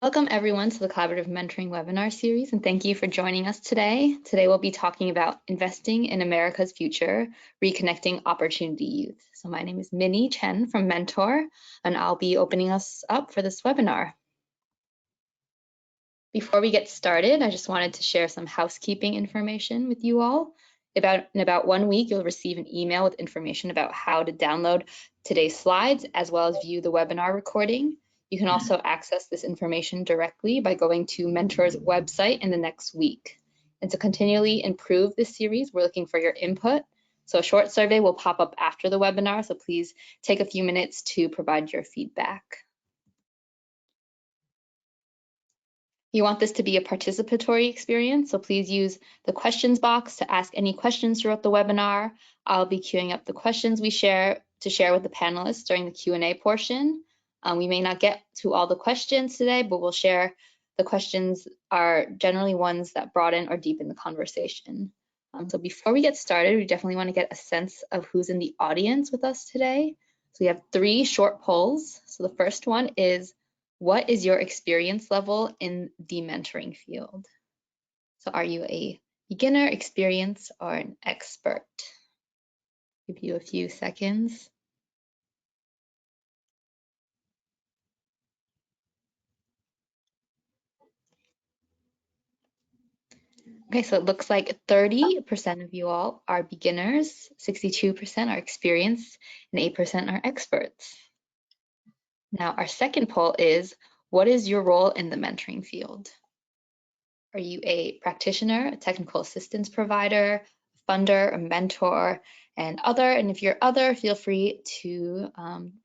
Welcome everyone to the Collaborative Mentoring webinar series, and thank you for joining us today. Today we'll be talking about investing in America's future, reconnecting opportunity youth. So my name is Minnie Chen from Mentor, and I'll be opening us up for this webinar. Before we get started, I just wanted to share some housekeeping information with you all. In about 1 week, you'll receive an email with information about how to download today's slides, as well as view the webinar recording. You can also access this information directly by going to Mentor's website in the next week. And to continually improve this series, we're looking for your input. So a short survey will pop up after the webinar, so please take a few minutes to provide your feedback. You want this to be a participatory experience, so please use the questions box to ask any questions throughout the webinar. I'll be queuing up the questions we share with the panelists during the Q&A portion. We may not get to all the questions today, but we'll share the questions are generally ones that broaden or deepen the conversation. So before we get started, we definitely want to get a sense of who's in the audience with us today. So we have 3 short polls. So the first one is, what is your experience level in the mentoring field? So are you a beginner, experienced, or an expert? Give you a few seconds. Okay, so it looks like 30% of you all are beginners, 62% are experienced, and 8% are experts. Now, our second poll is, what is your role in the mentoring field? Are you a practitioner, a technical assistance provider, a funder, a mentor, and other? And if you're other, feel free to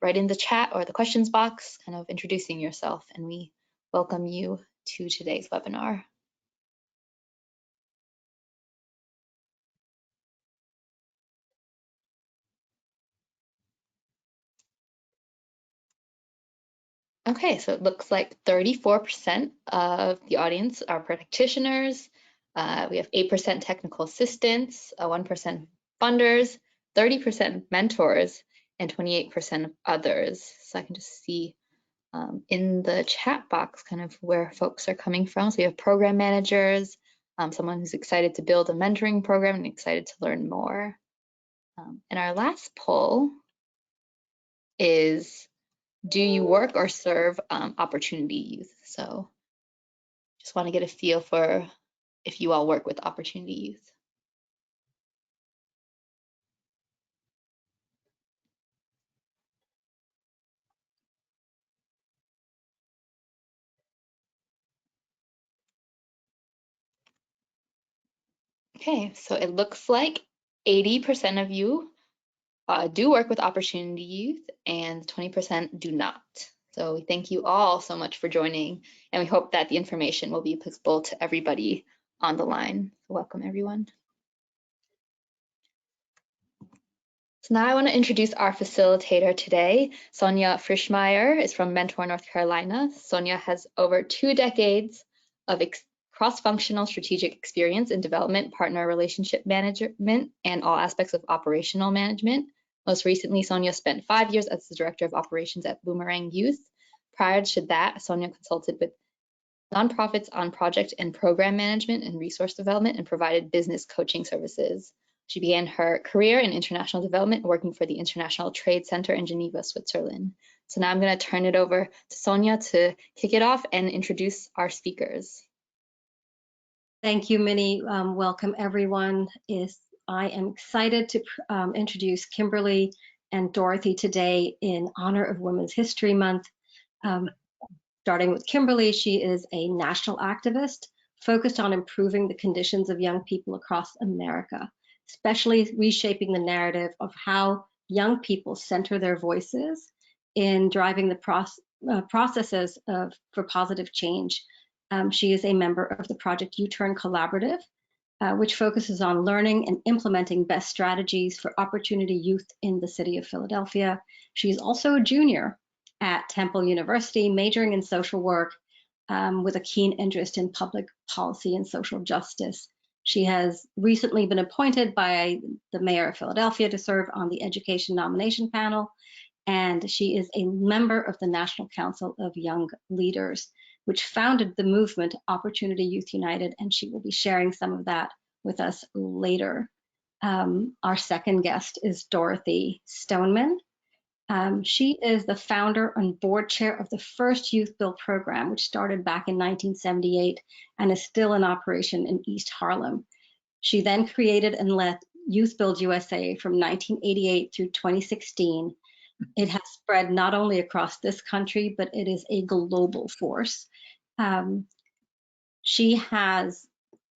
write in the chat or the questions box, kind of introducing yourself, and we welcome you to today's webinar. Okay, so it looks like 34% of the audience are practitioners. We have 8% technical assistants, 1% funders, 30% mentors, and 28% of others. So I can just see in the chat box kind of where folks are coming from. So we have program managers, someone who's excited to build a mentoring program and excited to learn more. And our last poll is, do you work or serve opportunity youth? So just want to get a feel for if you all work with opportunity youth. Okay, so it looks like 80% of you do work with opportunity youth and 20% do not. So we thank you all so much for joining, and we hope that the information will be applicable to everybody on the line. Welcome, everyone. So now I want to introduce our facilitator today. Sonia Frischmeier is from Mentor, North Carolina. Sonia has over 2 decades of cross-functional strategic experience in development, partner relationship management, and all aspects of operational management. Most recently, Sonia spent 5 years as the Director of Operations at Boomerang Youth. Prior to that, Sonia consulted with nonprofits on project and program management and resource development and provided business coaching services. She began her career in international development, working for the International Trade Center in Geneva, Switzerland. So now I'm going to turn it over to Sonia to kick it off and introduce our speakers. Thank you, Minnie. Welcome, everyone. I am excited to introduce Kimberly and Dorothy today in honor of Women's History Month. Starting with Kimberly, she is a national activist focused on improving the conditions of young people across America, especially reshaping the narrative of how young people center their voices in driving the processes for positive change. She is a member of the Project U-Turn Collaborative, which focuses on learning and implementing best strategies for opportunity youth in the city of Philadelphia. She's also a junior at Temple University, majoring in social work with a keen interest in public policy and social justice. She has recently been appointed by the mayor of Philadelphia to serve on the education nomination panel, and she is a member of the National Council of Young Leaders. which founded the movement Opportunity Youth United, and she will be sharing some of that with us later. Our second guest is Dorothy Stoneman. She is the founder and board chair of the first Youth Build program, which started back in 1978 and is still in operation in East Harlem. She then created and led Youth Build USA from 1988 through 2016. It has spread not only across this country, but it is a global force. She has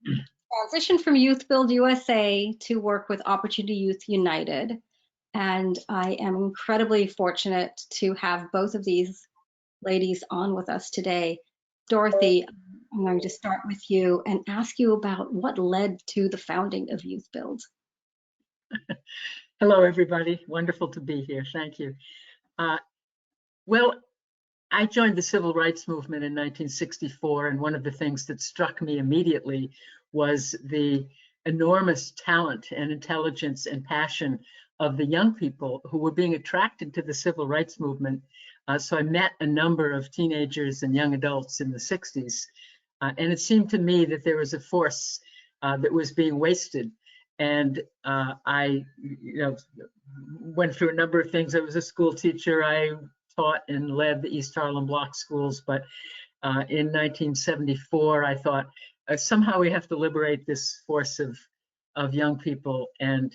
transitioned from Youth Build USA to work with Opportunity Youth United. And I am incredibly fortunate to have both of these ladies on with us today. Dorothy, I'm going to start with you and ask you about what led to the founding of Youth Build. Hello, everybody. Wonderful to be here. Thank you. Well, I joined the civil rights movement in 1964, and one of the things that struck me immediately was the enormous talent and intelligence and passion of the young people who were being attracted to the civil rights movement. So I met a number of teenagers and young adults in the 60s, and it seemed to me that there was a force that was being wasted. And I went through a number of things. I was a school teacher. I taught and led the East Harlem block schools, but in 1974, I thought somehow we have to liberate this force of young people. And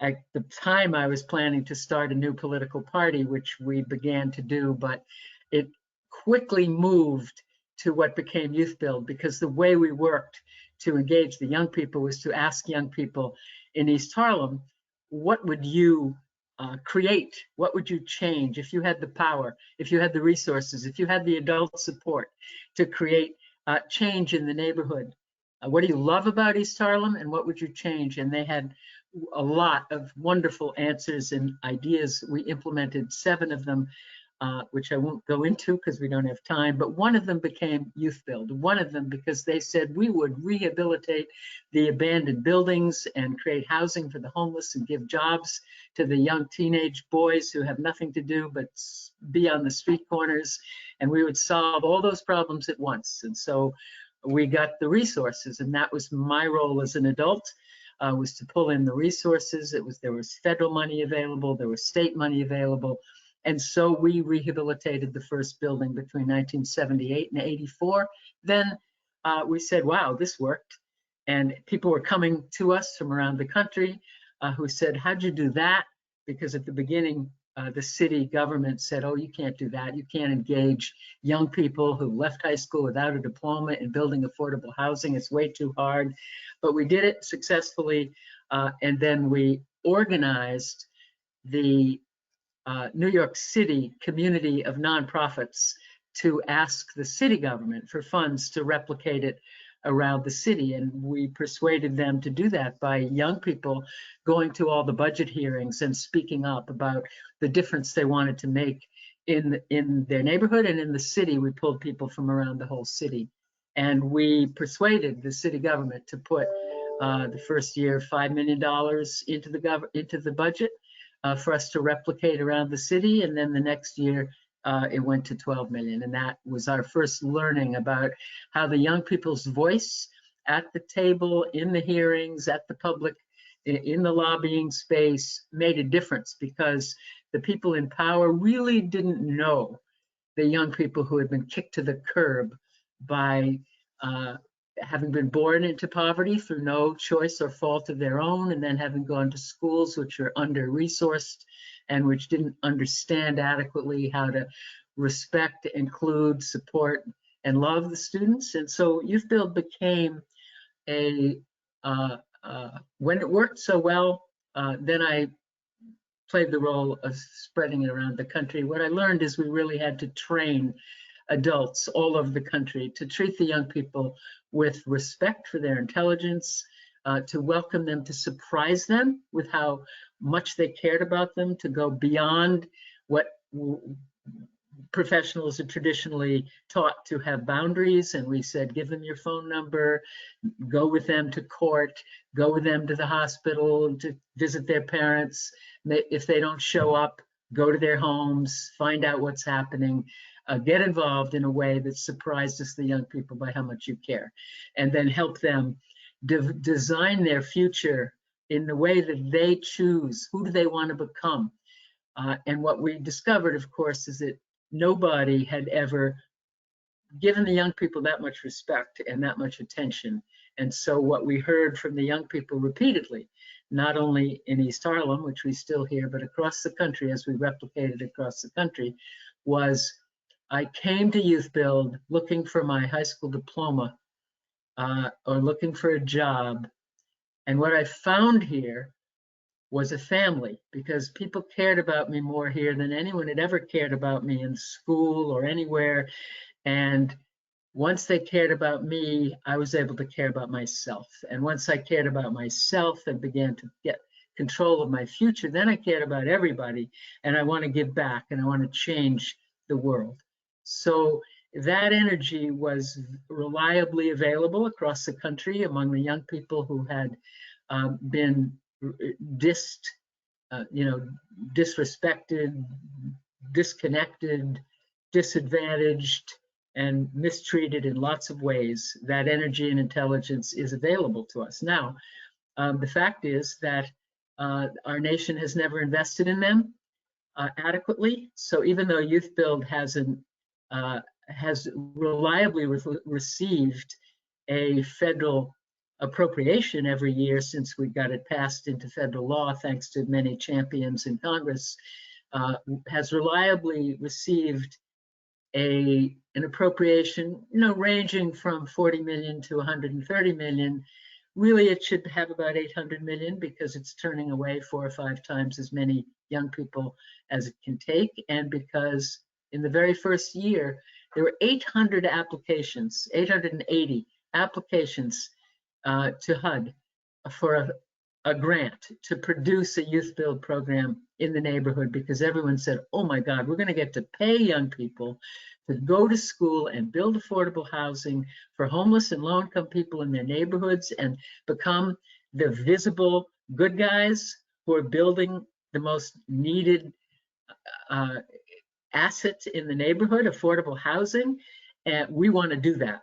at the time, I was planning to start a new political party, which we began to do, but it quickly moved to what became Youth Build, because the way we worked to engage the young people was to ask young people in East Harlem, what would you create? What would you change if you had the power, if you had the resources, if you had the adult support to create change in the neighborhood? What do you love about East Harlem, and what would you change? And they had a lot of wonderful answers and ideas. We implemented 7 of them, which I won't go into because we don't have time, but one of them became Youth Build. One of them because they said we would rehabilitate the abandoned buildings and create housing for the homeless and give jobs to the young teenage boys who have nothing to do but be on the street corners, and we would solve all those problems at once. And so we got the resources, and that was my role as an adult. Was to pull in the resources. There was federal money available, there was state money available, and so we rehabilitated the first building between 1978 and 84. Then we said, wow, this worked. And people were coming to us from around the country who said, how'd you do that? Because at the beginning, the city government said, oh, you can't do that. You can't engage young people who left high school without a diploma in building affordable housing. It's way too hard. But we did it successfully. And then we organized the New York City community of nonprofits to ask the city government for funds to replicate it around the city. And we persuaded them to do that by young people going to all the budget hearings and speaking up about the difference they wanted to make in their neighborhood and in the city. We pulled people from around the whole city. And we persuaded the city government to put the first year $5 million into the budget for us to replicate around the city. And then the next year, it went to 12 million. And that was our first learning about how the young people's voice at the table, in the hearings, at the public, in the lobbying space made a difference, because the people in power really didn't know the young people who had been kicked to the curb by having been born into poverty through no choice or fault of their own, and then having gone to schools which were under-resourced and which didn't understand adequately how to respect, include, support, and love the students. And so Youth Build became when it worked so well, then I played the role of spreading it around the country. What I learned is we really had to train adults all over the country to treat the young people with respect for their intelligence, to welcome them, to surprise them with how much they cared about them, to go beyond what professionals are traditionally taught to have boundaries. And we said, give them your phone number, go with them to court, go with them to the hospital to visit their parents. If they don't show up, go to their homes, find out what's happening. get involved in a way that surprises the young people by how much you care, and then help them design their future in the way that they choose. Who do they want to become? And what we discovered, of course, is that nobody had ever given the young people that much respect and that much attention. And so what we heard from the young people repeatedly, not only in East Harlem, which we still hear, but across the country, as we replicated across the country, was, I came to Youth Build looking for my high school diploma or looking for a job. And what I found here was a family, because people cared about me more here than anyone had ever cared about me in school or anywhere. And once they cared about me, I was able to care about myself. And once I cared about myself and began to get control of my future, then I cared about everybody. And I want to give back, and I want to change the world. So that energy was reliably available across the country among the young people who had been disrespected, disconnected, disadvantaged, and mistreated in lots of ways. That energy and intelligence is available to us. Now, the fact is that our nation has never invested in them adequately. So even though Youth Build has reliably received a federal appropriation every year since we got it passed into federal law, thanks to many champions in Congress, has reliably received an appropriation, ranging from 40 million to 130 million. Really, it should have about 800 million, because it's turning away 4 or 5 times as many young people as it can take, and because in the very first year, there were 800 applications, 880 applications to HUD for a grant to produce a Youth Build program in the neighborhood, because everyone said, oh my God, we're going to get to pay young people to go to school and build affordable housing for homeless and low-income people in their neighborhoods and become the visible good guys who are building the most needed asset in the neighborhood, affordable housing. And we want to do that.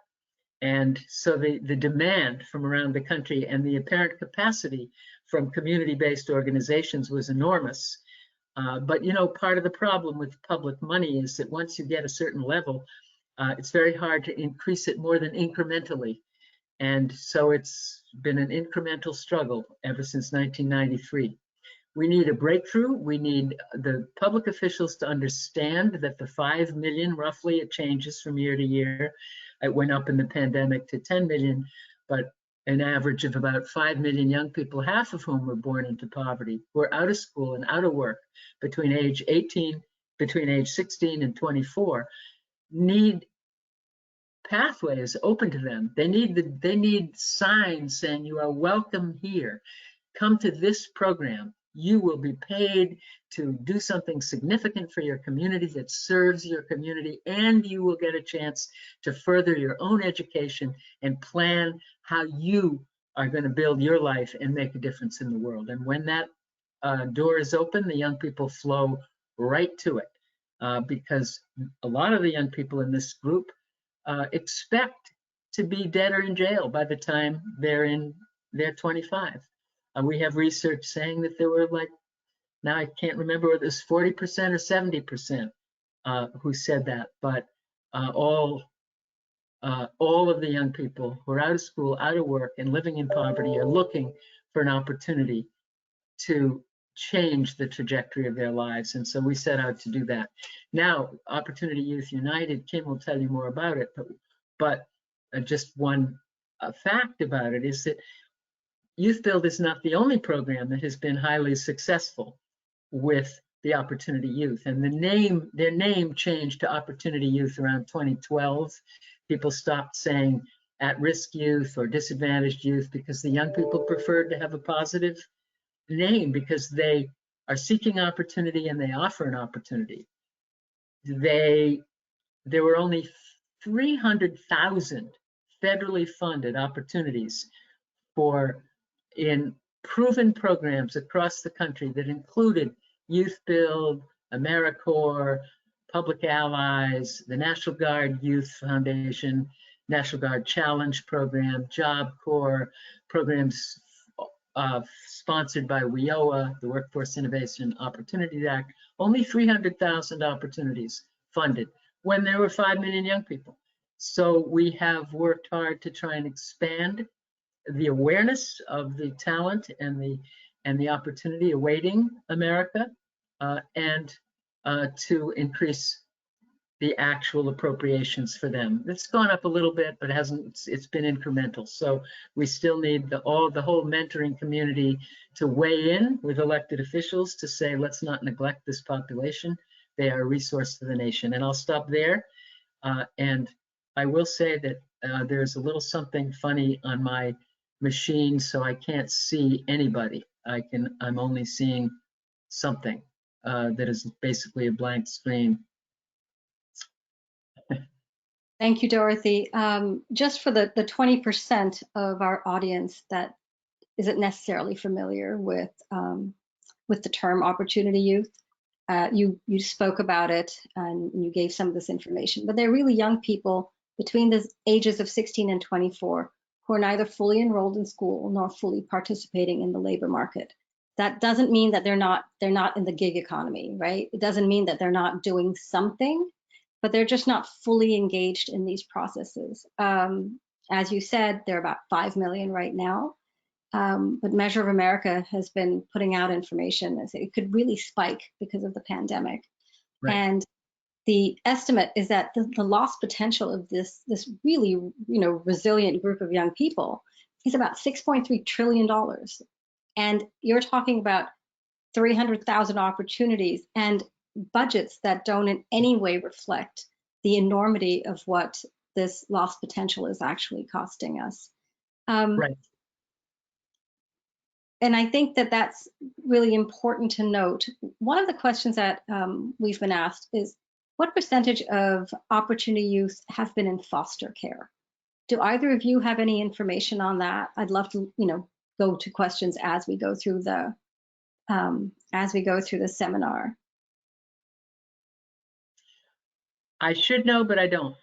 And so the demand from around the country and the apparent capacity from community-based organizations was enormous. But part of the problem with public money is that once you get a certain level, it's very hard to increase it more than incrementally. And so it's been an incremental struggle ever since 1993. We need a breakthrough. We need the public officials to understand that the 5 million, roughly, it changes from year to year. It went up in the pandemic to 10 million, but an average of about 5 million young people, half of whom were born into poverty, who are out of school and out of work between age 16 and 24, need pathways open to them. They need signs saying, you are welcome here. Come to this program. You will be paid to do something significant for your community that serves your community, and you will get a chance to further your own education and plan how you are going to build your life and make a difference in the world. And when that door is open, the young people flow right to it, because a lot of the young people in this group expect to be dead or in jail by the time they're 25. We have research saying that there were, like, now I can't remember whether it was 40% or 70% who said that, but all of the young people who are out of school, out of work, and living in poverty are looking for an opportunity to change the trajectory of their lives. And so we set out to do that. Now, Opportunity Youth United, Kim will tell you more about it, but just one fact about it is that Youth Build is not the only program that has been highly successful with the Opportunity Youth. And their name changed to Opportunity Youth around 2012. People stopped saying at-risk youth or disadvantaged youth, because the young people preferred to have a positive name, because they are seeking opportunity and they offer an opportunity. There were only 300,000 federally funded opportunities in proven programs across the country that included Youth Build, AmeriCorps, Public Allies, the National Guard Youth Foundation, National Guard Challenge Program, Job Corps, programs sponsored by WIOA, the Workforce Innovation Opportunity Act, only 300,000 opportunities funded when there were 5 million young people. So we have worked hard to try and expand the awareness of the talent and the opportunity awaiting America, and to increase the actual appropriations for them. It's gone up a little bit, but it's been incremental. So we still need the whole mentoring community to weigh in with elected officials to say, let's not neglect this population. They are a resource to the nation. And I'll stop there. And I will say that there's a little something funny on my machine, so I can't see anybody. I'm only seeing something that is basically a blank screen. Thank you, Dorothy. Just for the 20% of our audience that isn't necessarily familiar with the term opportunity youth, you spoke about it and you gave some of this information, but they're really young people between the ages of 16 and 24 who are neither fully enrolled in school nor fully participating in the labor market. That doesn't mean that they're not in the gig economy, right? It doesn't mean that they're not doing something, but they're just not fully engaged in these processes. As you said, there are about 5 million right now, but Measure of America has been putting out information that it could really spike because of the pandemic. Right. And the estimate is that the lost potential of this really resilient group of young people is about $6.3 trillion. And you're talking about 300,000 opportunities and budgets that don't in any way reflect the enormity of what this lost potential is actually costing us. Right. And I think that that's really important to note. One of the questions that we've been asked is, what percentage of opportunity youth have been in foster care? Do either of you have any information on that? I'd love to, go to questions as we go through the seminar. I should know, but I don't.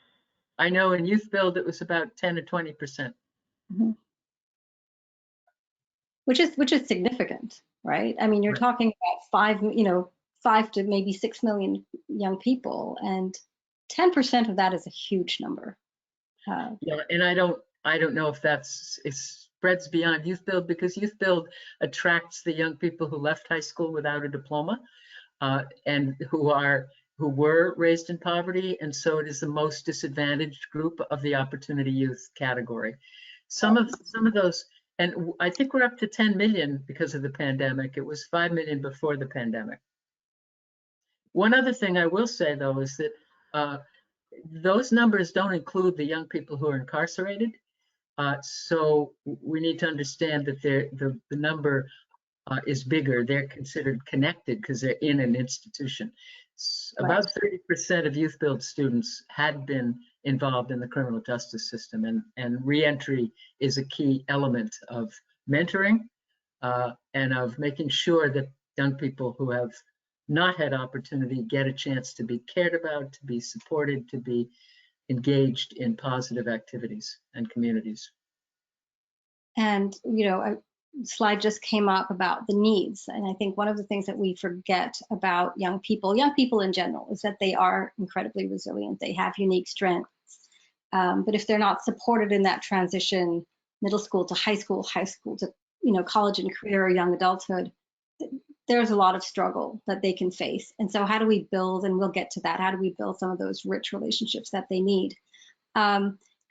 I know in Youth Build it was about 10 to 20%. Mm-hmm. Which is significant, right? I mean, you're talking about 5 to maybe 6 million young people, and 10% of that is a huge number. Yeah, and I don't know if it spreads beyond Youth Build, because Youth Build attracts the young people who left high school without a diploma, and who were raised in poverty, and so it is the most disadvantaged group of the opportunity youth category. Some of those, and I think we're up to 10 million because of the pandemic. It was 5 million before the pandemic. One other thing I will say, though, is that those numbers don't include the young people who are incarcerated. So we need to understand that the number is bigger. They're considered connected because they're in an institution. About 30% of Youth Build students had been involved in the criminal justice system, and reentry is a key element of mentoring and of making sure that young people who have not had opportunity get a chance to be cared about, to be supported, to be engaged in positive activities and communities. And, a slide just came up about the needs. And I think one of the things that we forget about young people in general, is that they are incredibly resilient. They have unique strengths. But if they're not supported in that transition, middle school to high school to, college and career or young adulthood, there's a lot of struggle that they can face. And so how do we build, and we'll get to that, how do we build some of those rich relationships that they need?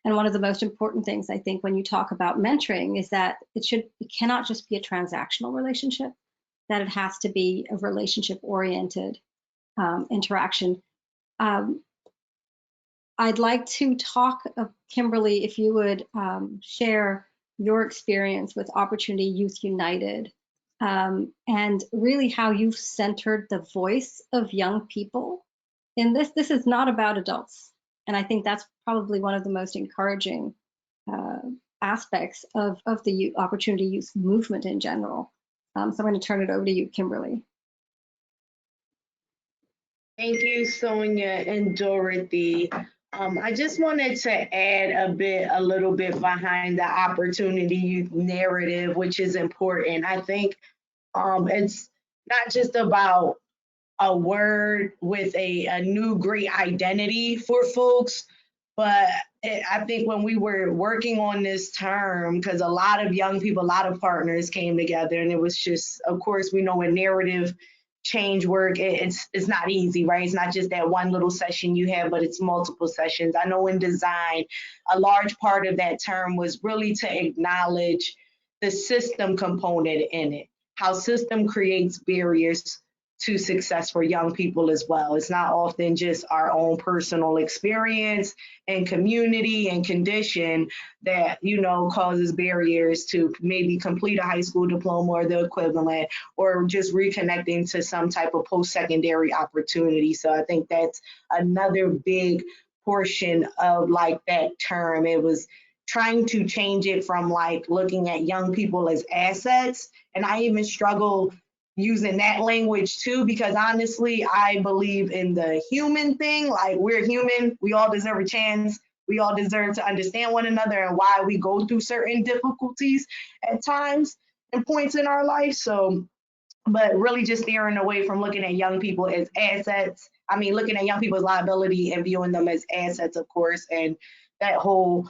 And one of the most important things, I think, when you talk about mentoring is that it cannot just be a transactional relationship, that it has to be a relationship-oriented interaction. I'd like to talk, Kimberly, if you would share your experience with Opportunity Youth United, and really how you've centered the voice of young people in this. This is not about adults. And I think that's probably one of the most encouraging aspects of the Opportunity Youth movement in general. So I'm going to turn it over to you, Kimberly. Thank you, Sonia and Dorothy. I just wanted to add a little bit behind the opportunity youth narrative, which is important. I think it's not just about a word with a new great identity for folks, but I think when we were working on this term, because a lot of young people, a lot of partners came together, and it was just, of course, we know in narrative change work, it's not easy, right? It's not just that one little session you have, but it's multiple sessions. I know in design, a large part of that term was really to acknowledge the system component in it, how system creates barriers to success for young people as well. It's not often just our own personal experience and community and condition that, you know, causes barriers to maybe complete a high school diploma or the equivalent, or just reconnecting to some type of post-secondary opportunity. So I think that's another big portion of like that term. It was trying to change it from like looking at young people as assets. And I even struggle using that language too, because honestly, I believe in the human thing. Like, we're human, we all deserve a chance. We all deserve to understand one another and why we go through certain difficulties at times and points in our life. So, but really just steering away from looking at young people as assets. I mean, looking at young people as liability and viewing them as assets, of course, and that whole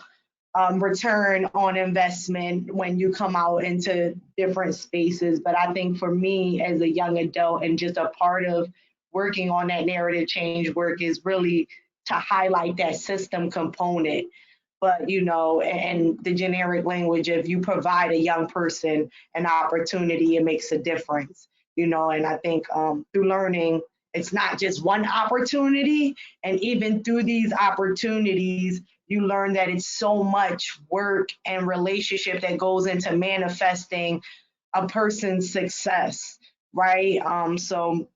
return on investment when you come out into different spaces. But I think for me as a young adult and just a part of working on that narrative change work is really to highlight that system component. But, you know, and the generic language, if you provide a young person an opportunity, it makes a difference, you know. And I think through learning, it's not just one opportunity. And even through these opportunities, you learn that it's so much work and relationship that goes into manifesting a person's success, right? So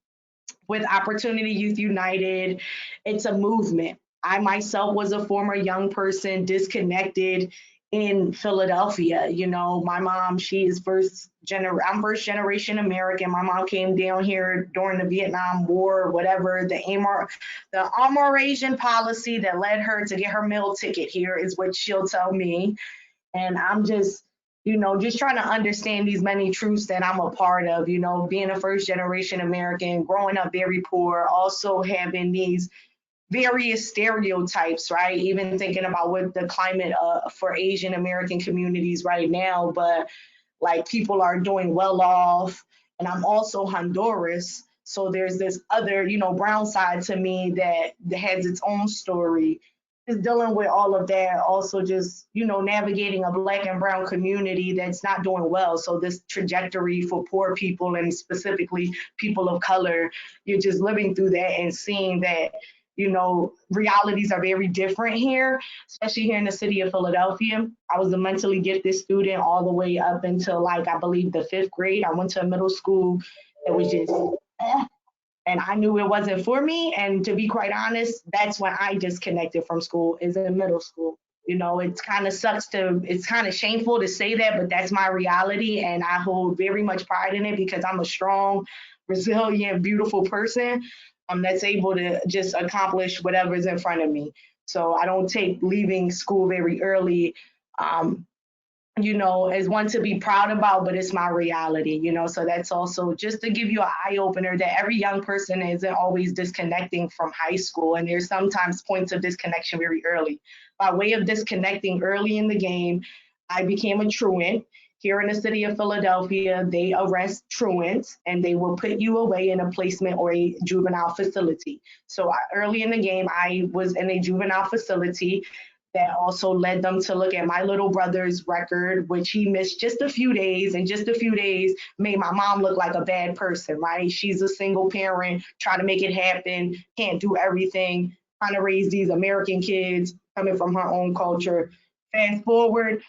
with Opportunity Youth United, it's a movement. I myself was a former young person disconnected in Philadelphia. You know, my mom, she is I'm first generation American. My mom came down here during the Vietnam War, whatever, the Amerasian policy that led her to get her meal ticket here is what she'll tell me. And I'm just, you know, just trying to understand these many truths that I'm a part of, you know, being a first generation American, growing up very poor, also having these various stereotypes, right? Even thinking about what the climate for Asian American communities right now, but like people are doing well off. And I'm also Honduras. So there's this other, you know, brown side to me that has its own story. Just dealing with all of that, also just, you know, navigating a Black and brown community that's not doing well. So this trajectory for poor people and specifically people of color, you're just living through that and seeing that, you know, realities are very different here, especially here in the city of Philadelphia. I was a mentally gifted student all the way up until like, I believe the 5th grade. I went to a middle school that was just, and I knew it wasn't for me. And to be quite honest, that's when I disconnected from school, is in middle school. You know, it's kind of it's kind of shameful to say that, but that's my reality. And I hold very much pride in it because I'm a strong, resilient, beautiful person that's able to just accomplish whatever's in front of me. So I don't take leaving school very early, you know, as one to be proud about, but it's my reality, you know. So that's also just to give you an eye opener that every young person isn't always disconnecting from high school. And there's sometimes points of disconnection very early. By way of disconnecting early in the game, I became a truant. Here in the city of Philadelphia, they arrest truants and they will put you away in a placement or a juvenile facility. So early in the game, I was in a juvenile facility. That also led them to look at my little brother's record, which he missed just a few days, and just a few days made my mom look like a bad person, right? She's a single parent, trying to make it happen, can't do everything, trying to raise these American kids coming from her own culture. Fast forward,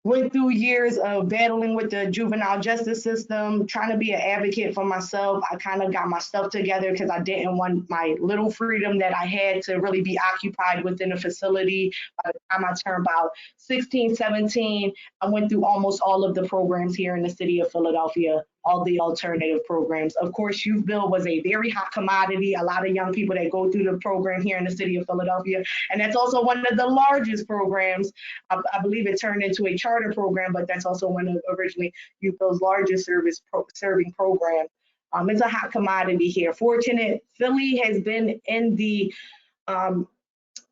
went through years of battling with the juvenile justice system, trying to be an advocate for myself. I kind of got my stuff together because I didn't want my little freedom that I had to really be occupied within a facility. By the time I turned about 16, 17, I went through almost all of the programs here in the city of Philadelphia. all the alternative programs. Of course, Youth Build was a very hot commodity. A lot of young people that go through the program here in the city of Philadelphia. And that's also one of the largest programs. I believe it turned into a charter program, but that's also one of originally Youth Build's largest serving program. It's a hot commodity here. Fortunate, Philly has been in the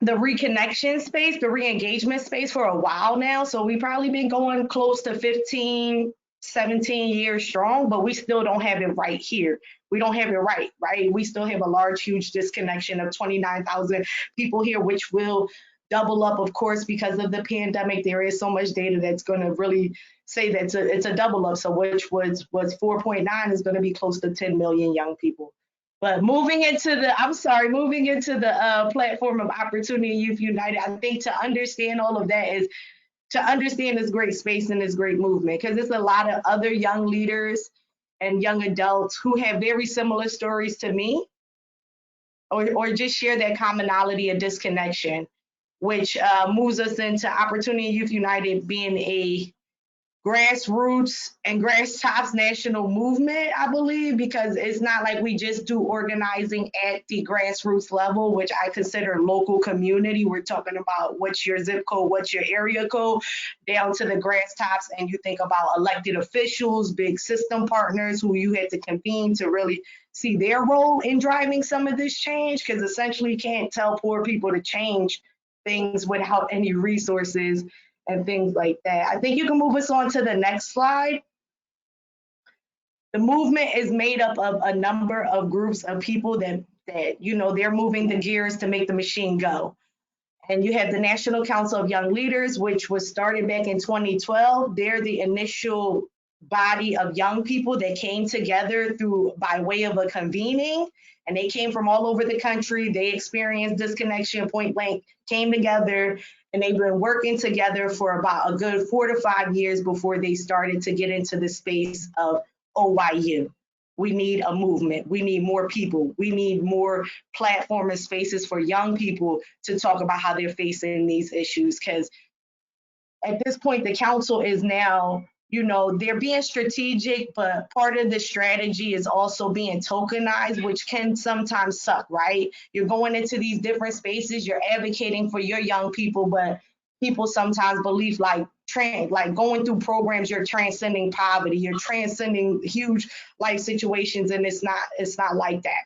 reconnection space, the re-engagement space for a while now. So we've probably been going close to 15, 17 years strong, but we still don't have it right here. We don't have it right? We still have a large, huge disconnection of 29,000 people here, which will double up, of course, because of the pandemic. There is so much data that's going to really say that it's a double up. So which was 4.9 is going to be close to 10 million young people. But moving into the platform of Opportunity Youth United, I think to understand all of that is to understand this great space and this great movement, because there's a lot of other young leaders and young adults who have very similar stories to me, or just share that commonality of disconnection, which moves us into Opportunity Youth United being a grassroots and grass tops national movement, I believe, because it's not like we just do organizing at the grassroots level, which I consider local community. We're talking about what's your zip code, what's your area code, down to the grass tops, and you think about elected officials, big system partners who you had to convene to really see their role in driving some of this change, because essentially you can't tell poor people to change things without any resources and things like that. I think you can move us on to the next slide. The movement is made up of a number of groups of people that they're moving the gears to make the machine go. And you have the National Council of Young Leaders, which was started back in 2012. They're the initial body of young people that came together by way of a convening, and they came from all over the country. They experienced disconnection point blank, came together, and they've been working together for about a good 4 to 5 years before they started to get into the space of OYU. We need a movement. We need more people. We need more platform and spaces for young people to talk about how they're facing these issues. Because at this point, the council is now, they're being strategic, but part of the strategy is also being tokenized, which can sometimes suck, right? You're going into these different spaces, you're advocating for your young people, but people sometimes believe like going through programs, you're transcending poverty, you're transcending huge life situations, and it's not like that.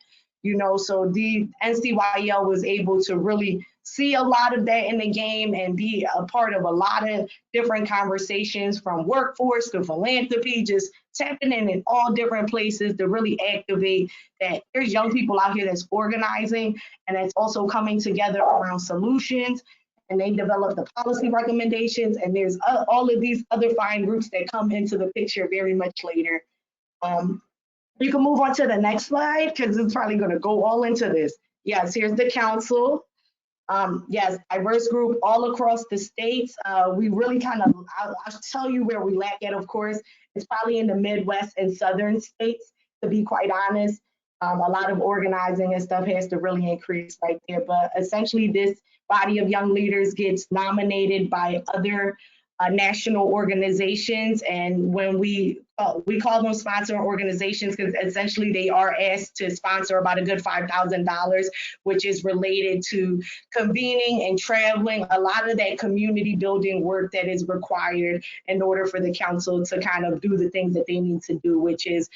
So the NCYL was able to really see a lot of that in the game and be a part of a lot of different conversations, from workforce to philanthropy, just tapping in all different places to really activate that there's young people out here that's organizing and that's also coming together around solutions. And they develop the policy recommendations, and there's all of these other fine groups that come into the picture very much later. You can move on to the next slide, because it's probably going to go all into this. Yes, here's the council. Yes, diverse group all across the states. We really I'll tell you where we lack at, of course. It's probably in the Midwest and Southern states, to be quite honest. A lot of organizing and stuff has to really increase right there. But essentially, this body of young leaders gets nominated by other national organizations, and when we call them sponsor organizations, because essentially they are asked to sponsor about a good $5,000, which is related to convening and traveling, a lot of that community building work that is required in order for the council to kind of do the things that they need to do, which is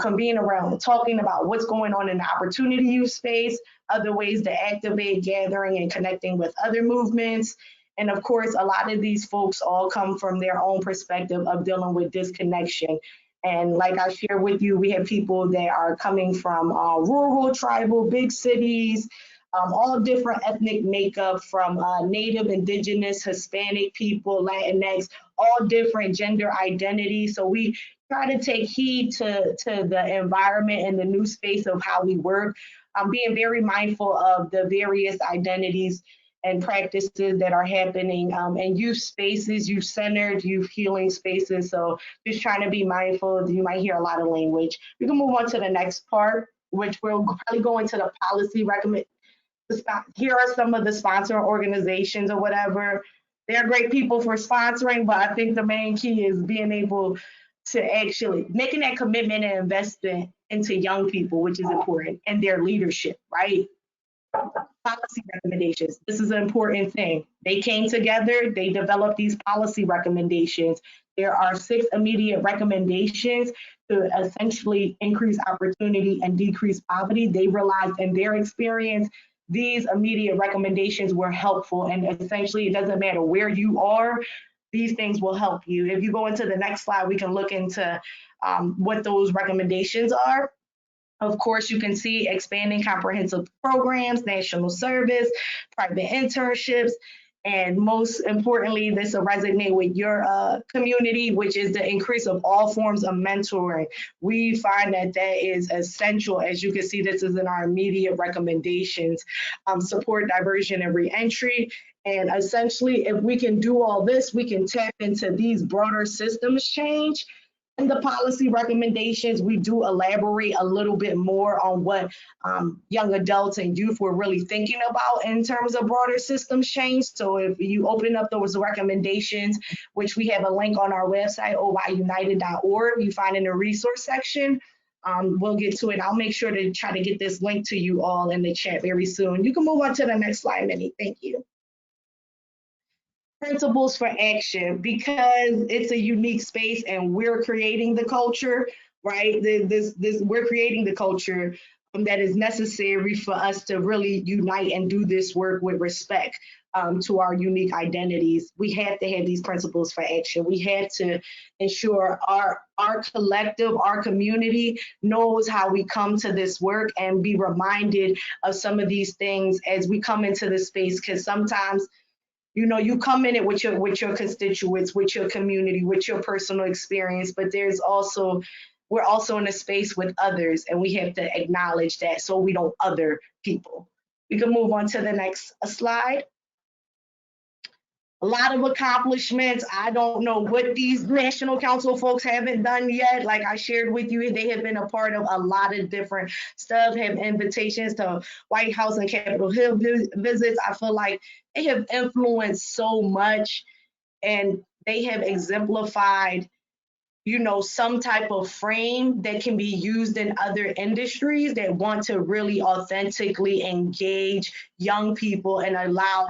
convene around talking about what's going on in the opportunity youth space, other ways to activate, gathering, and connecting with other movements. And of course, a lot of these folks all come from their own perspective of dealing with disconnection. And like I shared with you, we have people that are coming from rural, tribal, big cities, all different ethnic makeup, from Native, Indigenous, Hispanic people, Latinx, all different gender identities. So we try to take heed to the environment and the new space of how we work, being very mindful of the various identities and practices that are happening in youth spaces, youth-centered, youth healing spaces. So just trying to be mindful. You might hear a lot of language. We can move on to the next part, which we'll probably go into the policy recommend. Here are some of the sponsor organizations or whatever. They're great people for sponsoring, but I think the main key is being able to actually making that commitment and investment into young people, which is important, and their leadership, right? Policy recommendations. This is an important thing. They came together, they developed these policy recommendations. There are 6 immediate recommendations to essentially increase opportunity and decrease poverty. They realized in their experience, these immediate recommendations were helpful, and essentially it doesn't matter where you are, these things will help you. If you go into the next slide, we can look into what those recommendations are. Of course, you can see expanding comprehensive programs, national service, private internships, and most importantly, this will resonate with your community, which is the increase of all forms of mentoring. We find that that is essential. As you can see, this is in our immediate recommendations. Support diversion and reentry. And essentially, if we can do all this, we can tap into these broader systems change. In the policy recommendations, we do elaborate a little bit more on what young adults and youth were really thinking about in terms of broader systems change. So if you open up those recommendations, which we have a link on our website, oyunited.org, you find in the resource section. We'll get to it. I'll make sure to try to get this link to you all in the chat very soon. You can move on to the next slide, Minnie. Thank you. Principles for action, because it's a unique space and we're creating the culture, right? We're creating the culture that is necessary for us to really unite and do this work with respect to our unique identities. We have to have these principles for action. We have to ensure our collective, our community knows how we come to this work and be reminded of some of these things as we come into this space, because sometimes you come in it with your constituents, with your community, with your personal experience, but we're also in a space with others, and we have to acknowledge that so we don't other people. We can move on to the next slide. A lot of accomplishments. I don't know what these National Council folks haven't done yet. Like I shared with you, they have been a part of a lot of different stuff, have invitations to White House and Capitol Hill visits. I feel like they have influenced so much, and they have exemplified, some type of frame that can be used in other industries that want to really authentically engage young people and allow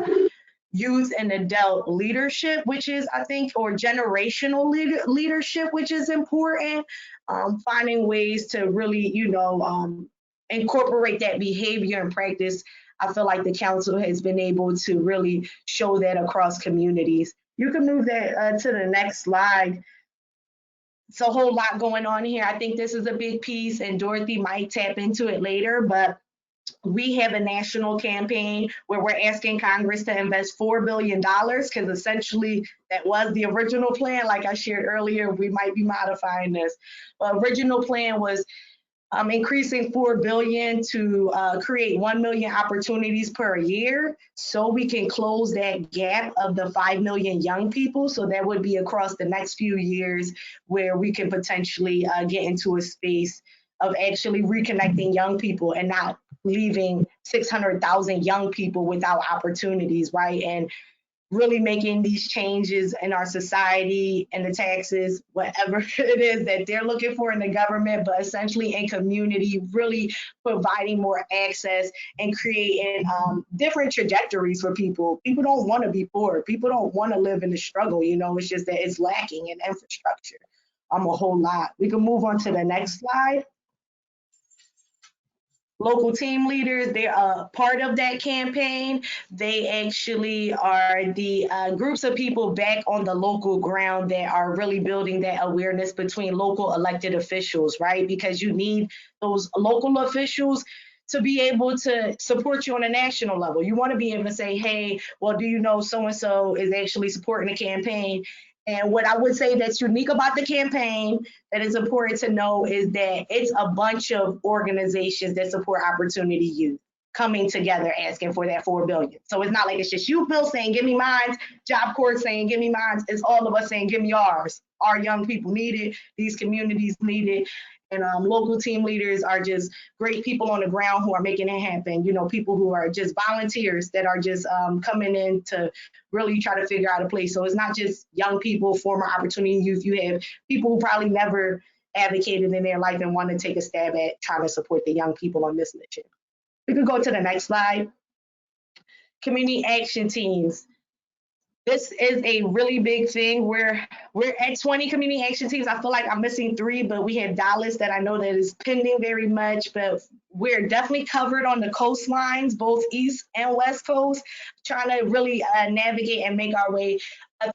youth and adult leadership, which is, I think, or generational leadership, which is important. Finding ways to really, incorporate that behavior and practice. I feel like the council has been able to really show that across communities. You can move that to the next slide. It's a whole lot going on here. I think this is a big piece, and Dorothy might tap into it later, but we have a national campaign where we're asking Congress to invest $4 billion, because essentially that was the original plan. Like I shared earlier, we might be modifying this. The original plan was increasing $4 billion to create 1 million opportunities per year, so we can close that gap of the 5 million young people. So that would be across the next few years, where we can potentially get into a space of actually reconnecting young people and not leaving 600,000 young people without opportunities, right? And really making these changes in our society and the taxes, whatever it is that they're looking for in the government, but essentially in community, really providing more access and creating different trajectories for people. People don't want to be poor. People don't want to live in the struggle. It's just that it's lacking in infrastructure a whole lot. We can move on to the next slide. Local team leaders, they're a part of that campaign. They actually are the groups of people back on the local ground that are really building that awareness between local elected officials, right? Because you need those local officials to be able to support you on a national level. You want to be able to say, hey, well, do you know so-and-so is actually supporting the campaign? And what I would say that's unique about the campaign that is important to know is that it's a bunch of organizations that support Opportunity Youth coming together asking for that $4 billion. So it's not like it's just Youth Bill saying, give me mine, Job Corps saying, give me mine. It's all of us saying, give me ours. Our young people need it. These communities need it. And local team leaders are just great people on the ground who are making it happen. You know, people who are just volunteers that are just coming in to really try to figure out a place. So it's not just young people, former opportunity youth. You have people who probably never advocated in their life and want to take a stab at trying to support the young people on this mission. We could go to the next slide. Community action teams. This is a really big thing. We're at 20 community action teams. I feel like I'm missing 3, but we have Dallas that I know that is pending very much, but we're definitely covered on the coastlines, both East and West Coast, trying to really navigate and make our way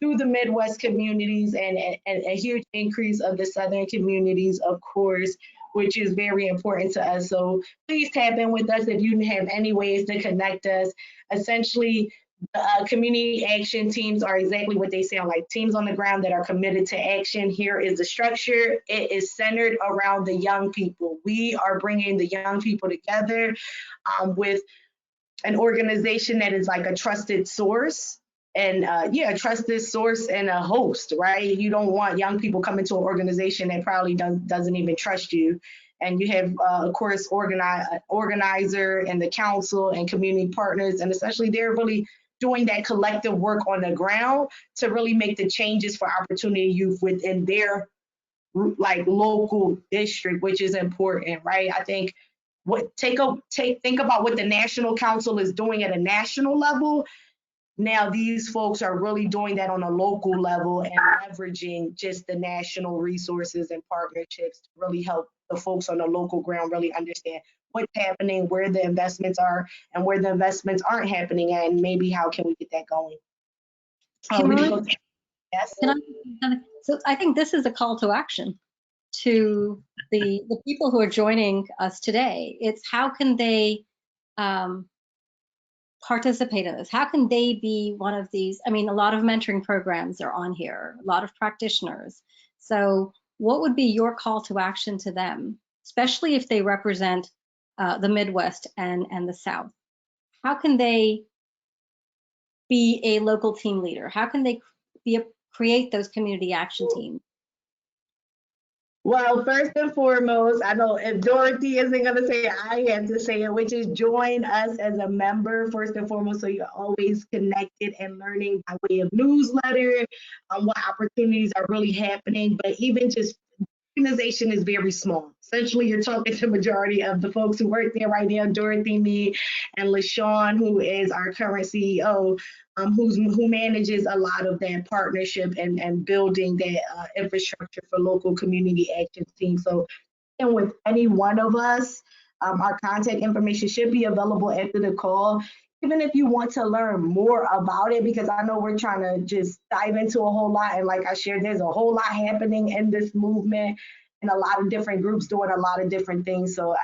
through the Midwest communities and a huge increase of the Southern communities, of course, which is very important to us. So please tap in with us if you have any ways to connect us. Essentially, community action teams are exactly what they sound like, teams on the ground that are committed to action. Here is the structure. It is centered around the young people. We are bringing the young people together with an organization that is like a trusted source. And a trusted source and a host, right? You don't want young people coming to an organization that probably doesn't even trust you. And you have, of course, organizer and the council and community partners, and essentially they're really doing that collective work on the ground to really make the changes for opportunity youth within their like local district, which is important, right? I think think about what the National Council is doing at a national level. Now these folks are really doing that on a local level and leveraging just the national resources and partnerships to really help the folks on the local ground really understand what's happening, where the investments are, and where the investments aren't happening, and maybe how can we get that going. Yes. So I think this is a call to action to the people who are joining us today. It's how can they participate in this? How can they be one of these? I mean, a lot of mentoring programs are on here, a lot of practitioners. So what would be your call to action to them, especially if they represent the Midwest and the South? How can they be a local team leader? How can they create those community action teams? Well, first and foremost, I know if Dorothy isn't going to say it, I have to say it, which is join us as a member, first and foremost, so you're always connected and learning by way of newsletter, what opportunities are really happening, but even just organization is very small. Essentially, you're talking to the majority of the folks who work there right now, Dorothy, me, and LaShawn, who is our current CEO, who manages a lot of that partnership and building that infrastructure for local community action teams. So, and with any one of us, our contact information should be available after the call. Even if you want to learn more about it, because I know we're trying to just dive into a whole lot. And like I shared, there's a whole lot happening in this movement and a lot of different groups doing a lot of different things. So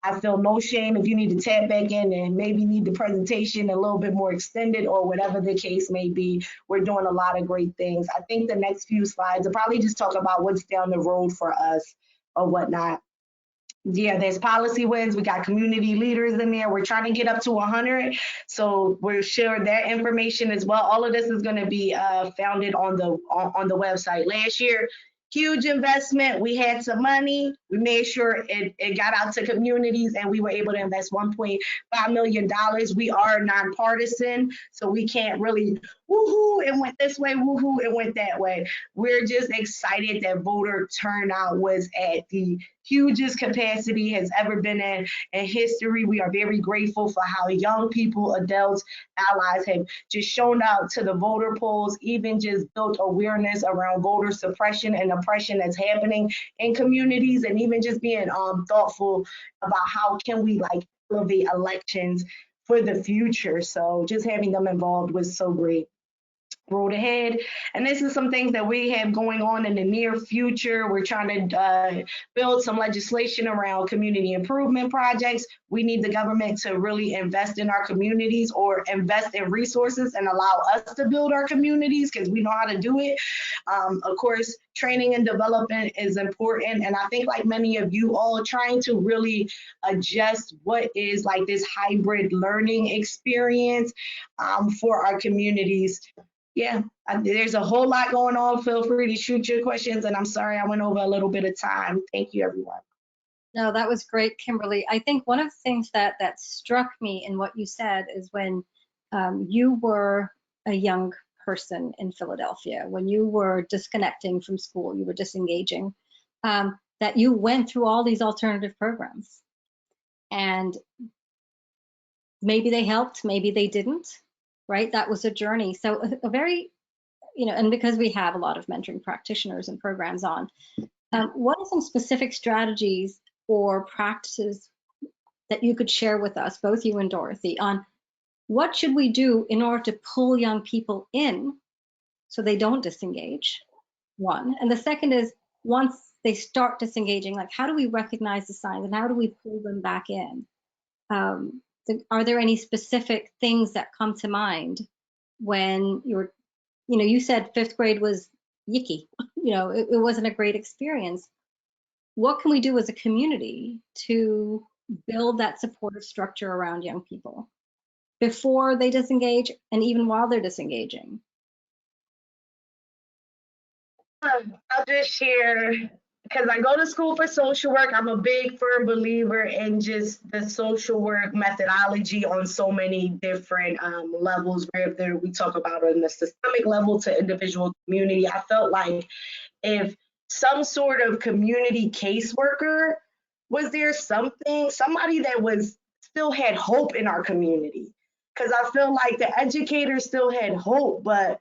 I feel no shame if you need to tap back in and maybe need the presentation a little bit more extended or whatever the case may be. We're doing a lot of great things. I think the next few slides will probably just talk about what's down the road for us or whatnot. Yeah, there's policy wins. We got community leaders in there. We're trying to get up to 100. So we're sharing that information as well. All of this is going to be founded on the website. Last year, huge investment. We had some money. We made sure it got out to communities, and we were able to invest $1.5 million. We are nonpartisan, so we can't really woohoo, it went this way, woohoo, it went that way. We're just excited that voter turnout was at the hugest capacity has ever been in history. We are very grateful for how young people, adults, allies have just shown up to the voter polls, even just built awareness around voter suppression and oppression that's happening in communities, and even just being thoughtful about how can we like elevate elections for the future. So just having them involved was so great. Road ahead, and this is some things that we have going on in the near future. We're trying to build some legislation around community improvement projects. We need the government to really invest in our communities or invest in resources and allow us to build our communities because we know how to do it. Of course, training and development is important, and I think like many of you all trying to really adjust what is like this hybrid learning experience for our communities. yeah, there's a whole lot going on. Feel free to shoot your questions, and I'm sorry I went over a little bit of time. Thank you, everyone. No, that was great, Kimberly. I think one of the things that struck me in what you said is when you were a young person in Philadelphia, when you were disconnecting from school, you were disengaging, that you went through all these alternative programs. And maybe they helped, maybe they didn't, right? That was a journey. So a very, you know, and because we have a lot of mentoring practitioners and programs on, what are some specific strategies or practices that you could share with us, both you and Dorothy, on what should we do in order to pull young people in so they don't disengage, one. And the second is, once they start disengaging, like how do we recognize the signs and how do we pull them back in? Are there any specific things that come to mind when you're, you know, you said fifth grade was yicky, you know, it wasn't a great experience. What can we do as a community to build that supportive structure around young people before they disengage and even while they're disengaging? I'll just share, because I go to school for social work. I'm a big firm believer in just the social work methodology on so many different levels, whether we talk about on the systemic level to individual community. I felt like if some sort of community caseworker was there, somebody that was still had hope in our community, because I feel like the educators still had hope, but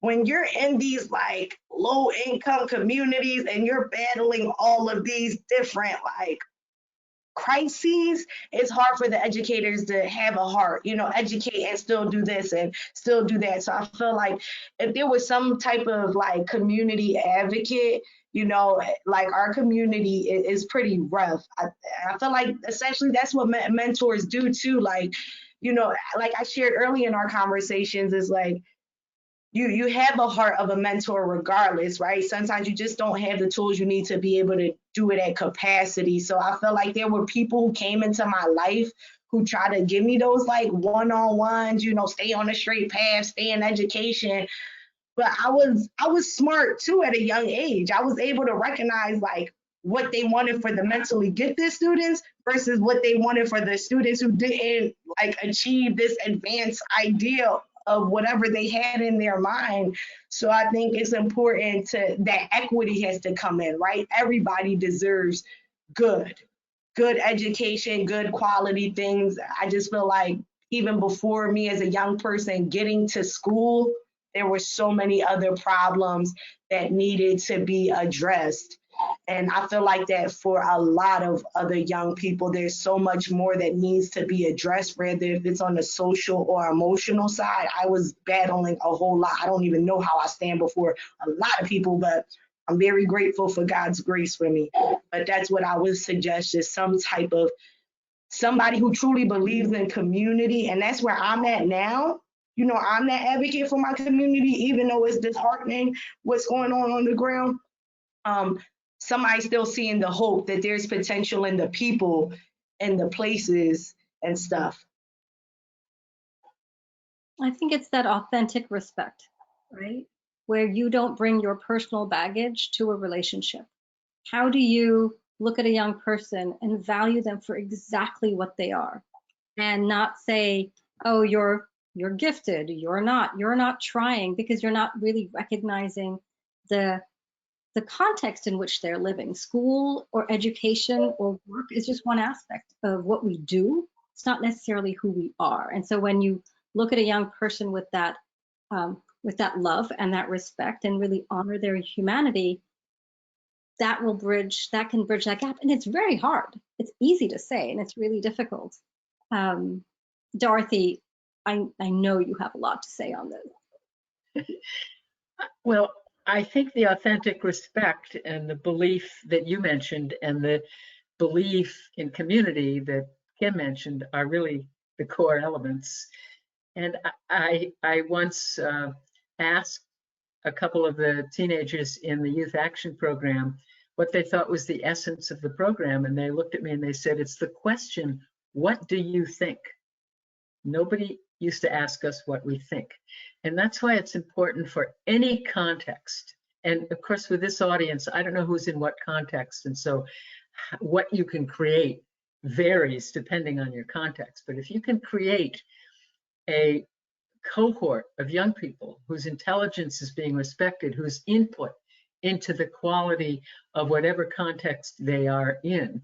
when you're in these like low income communities and you're battling all of these different like crises, it's hard for the educators to have a heart, you know, educate and still do this and still do that. So I feel like if there was some type of like community advocate, you know, like our community is pretty rough. I feel like essentially that's what mentors do too. Like, you know, like I shared early in our conversations is like, you have a heart of a mentor regardless, right? Sometimes you just don't have the tools you need to be able to do it at capacity. So I feel like there were people who came into my life who try to give me those like one-on-ones, you know, stay on the straight path, stay in education. But I was smart too at a young age. I was able to recognize like what they wanted for the mentally gifted students versus what they wanted for the students who didn't like achieve this advanced ideal of whatever they had in their mind. So I think it's important that equity has to come in, right? Everybody deserves good education, good quality things. I just feel like even before me as a young person getting to school, there were so many other problems that needed to be addressed. And I feel like that for a lot of other young people, there's so much more that needs to be addressed, whether if it's on the social or emotional side. I was battling a whole lot. I don't even know how I stand before a lot of people, but I'm very grateful for God's grace for me. But that's what I would suggest, is some type of somebody who truly believes in community. And that's where I'm at now. You know, I'm that advocate for my community, even though it's disheartening what's going on the ground. Somebody still seeing the hope that there's potential in the people and the places and stuff. I think it's that authentic respect, right? Where you don't bring your personal baggage to a relationship. How do you look at a young person and value them for exactly what they are, and not say, oh, you're gifted, you're not trying, because you're not really recognizing the context in which they're living. School or education or work is just one aspect of what we do. It's not necessarily who we are. And so when you look at a young person with that love and that respect, and really honor their humanity, that can bridge that gap. And it's very hard. It's easy to say, and it's really difficult. Dorothy, I know you have a lot to say on this. Well, I think the authentic respect and the belief that you mentioned and the belief in community that Kim mentioned are really the core elements. And I once asked a couple of the teenagers in the youth action program what they thought was the essence of the program. And they looked at me and they said, it's the question, what do you think? Nobody used to ask us what we think. And that's why it's important for any context. And of course, with this audience, I don't know who's in what context. And so what you can create varies depending on your context. But if you can create a cohort of young people whose intelligence is being respected, whose input into the quality of whatever context they are in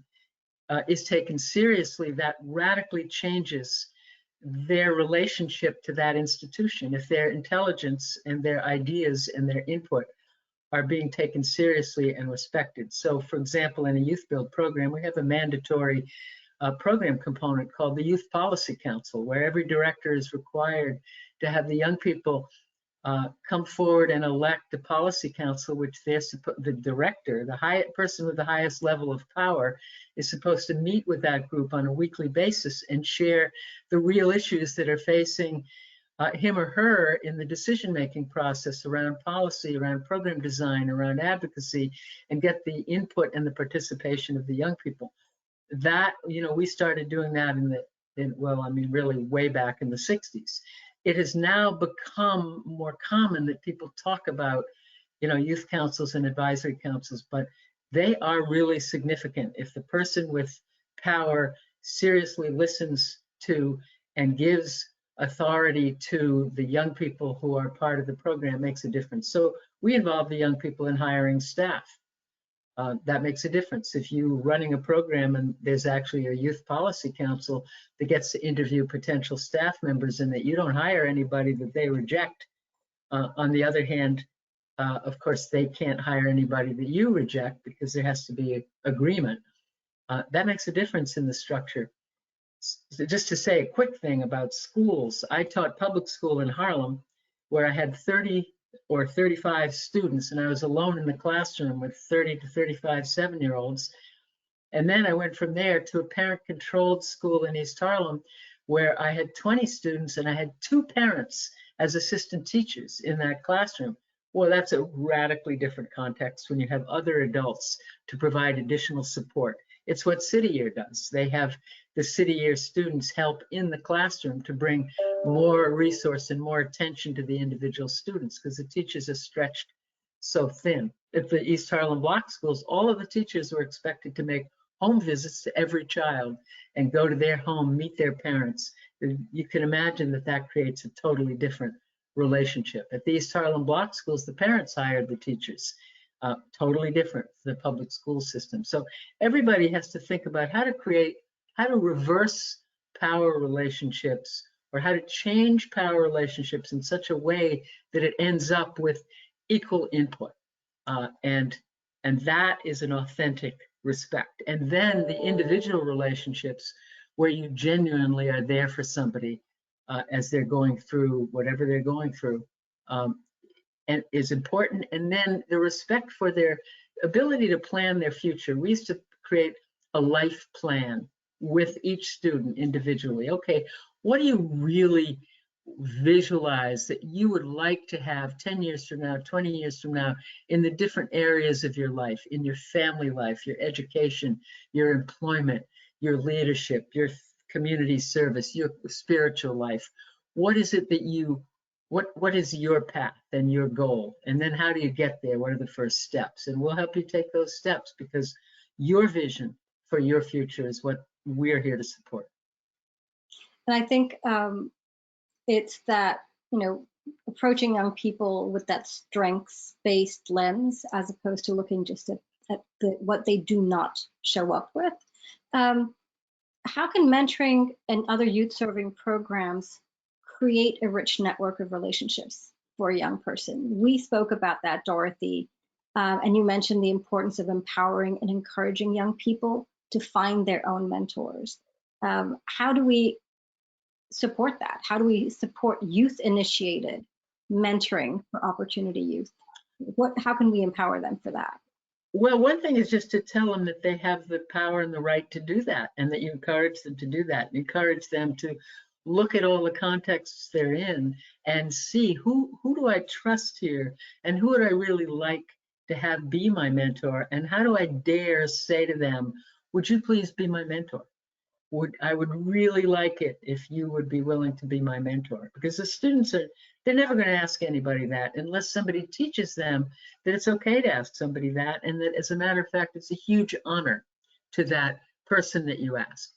is taken seriously, that radically changes their relationship to that institution. If their intelligence and their ideas and their input are being taken seriously and respected. So for example, in a youth build program, we have a mandatory program component called the Youth Policy Council, where every director is required to have the young people come forward and elect a policy council, which the director, the person with the highest level of power, is supposed to meet with that group on a weekly basis and share the real issues that are facing him or her in the decision-making process around policy, around program design, around advocacy, and get the input and the participation of the young people. That, we started doing that really way back in the 60s. It has now become more common that people talk about, youth councils and advisory councils, but they are really significant. If the person with power seriously listens to and gives authority to the young people who are part of the program, makes a difference. So we involve the young people in hiring staff. That makes a difference. If you're running a program and there's actually a youth policy council that gets to interview potential staff members and that you don't hire anybody that they reject, on the other hand, of course, they can't hire anybody that you reject because there has to be an agreement. That makes a difference in the structure. So just to say a quick thing about schools, I taught public school in Harlem where I had 30 or 35 students, and I was alone in the classroom with 30 to 35 7-year-olds. And then I went from there to a parent-controlled school in East Harlem where I had 20 students and I had 2 parents as assistant teachers in that classroom. Well, that's a radically different context when you have other adults to provide additional support. It's what City Year does. They have the City Year students help in the classroom to bring more resource and more attention to the individual students because the teachers are stretched so thin. At the East Harlem Block schools, all of the teachers were expected to make home visits to every child and go to their home, meet their parents. You can imagine that that creates a totally different relationship. At the East Harlem Block schools, the parents hired the teachers. Totally different from the public school system. So everybody has to think about how to reverse power relationships or how to change power relationships in such a way that it ends up with equal input. And that is an authentic respect. And then the individual relationships where you genuinely are there for somebody as they're going through whatever they're going through. And is important. And then the respect for their ability to plan their future. We used to create a life plan with each student individually. Okay, what do you really visualize that you would like to have 10 years from now, 20 years from now, in the different areas of your life, in your family life, your education, your employment, your leadership, your community service, your spiritual life? What is it that what is your path and your goal? And then how do you get there? What are the first steps? And we'll help you take those steps because your vision for your future is what we're here to support. And I think it's that, approaching young people with that strengths-based lens as opposed to looking just at what they do not show up with. How can mentoring and other youth-serving programs create a rich network of relationships for a young person? We spoke about that, Dorothy, and you mentioned the importance of empowering and encouraging young people to find their own mentors. How do we support that? How do we support youth-initiated mentoring for opportunity youth? How can we empower them for that? Well, one thing is just to tell them that they have the power and the right to do that, and that you encourage them to do that, and encourage them to look at all the contexts they're in and see who do I trust here, and who would I really like to have be my mentor, and how do I dare say to them, would you please be my mentor? I would really like it if you would be willing to be my mentor, because the students they're never going to ask anybody that unless somebody teaches them that it's okay to ask somebody that, and that as a matter of fact, it's a huge honor to that person that you ask.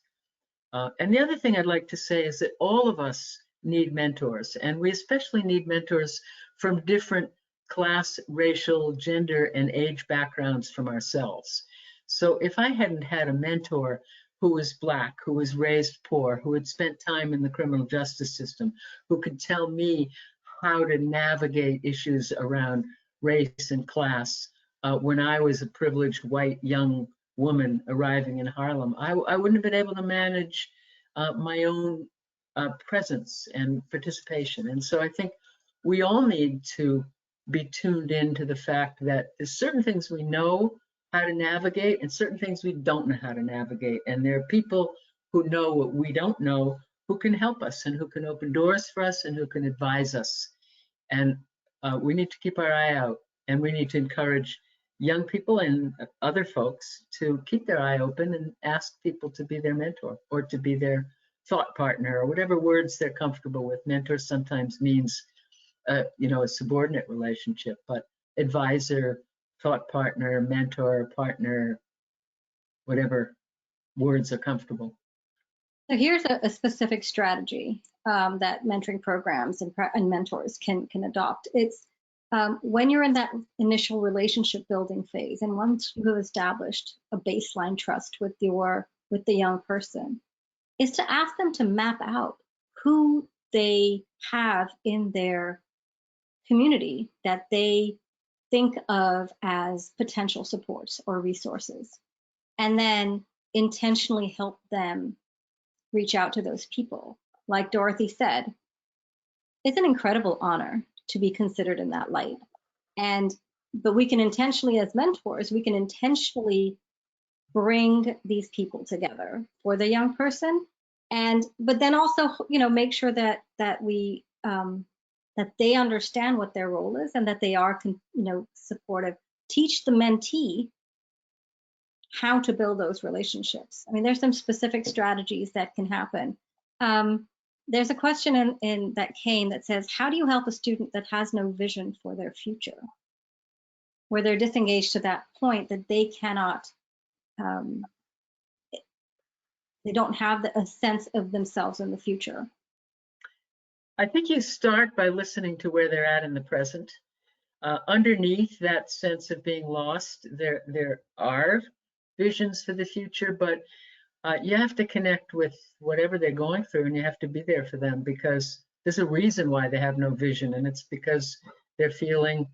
And the other thing I'd like to say is that all of us need mentors, and we especially need mentors from different class, racial, gender, and age backgrounds from ourselves. So if I hadn't had a mentor who was Black, who was raised poor, who had spent time in the criminal justice system, who could tell me how to navigate issues around race and class when I was a privileged white young woman arriving in Harlem, I wouldn't have been able to manage my own presence and participation. And so I think we all need to be tuned into the fact that there's certain things we know how to navigate and certain things we don't know how to navigate. And there are people who know what we don't know, who can help us and who can open doors for us and who can advise us. And we need to keep our eye out, and we need to encourage young people and other folks to keep their eye open and ask people to be their mentor or to be their thought partner, or whatever words they're comfortable with. Mentor sometimes means, you know, a subordinate relationship, but advisor, thought partner, mentor, partner, whatever words are comfortable. So here's a specific strategy that mentoring programs and mentors can adopt. It's when you're in that initial relationship building phase, and once you have established a baseline trust with the young person, is to ask them to map out who they have in their community that they think of as potential supports or resources, and then intentionally help them reach out to those people. Like Dorothy said, it's an incredible honor to be considered in that light. But we can intentionally, as mentors, we can intentionally bring these people together for the young person, but then also, you know, make sure that we that they understand what their role is and that they are, you know, supportive. Teach the mentee how to build those relationships. I mean, there's some specific strategies that can happen. There's a question in that came that says, how do you help a student that has no vision for their future, where they're disengaged to that point that they cannot, they don't have a sense of themselves in the future? I think you start by listening to where they're at in the present. Underneath that sense of being lost, there are visions for the future, but you have to connect with whatever they're going through, and you have to be there for them, because there's a reason why they have no vision, and it's because they're feeling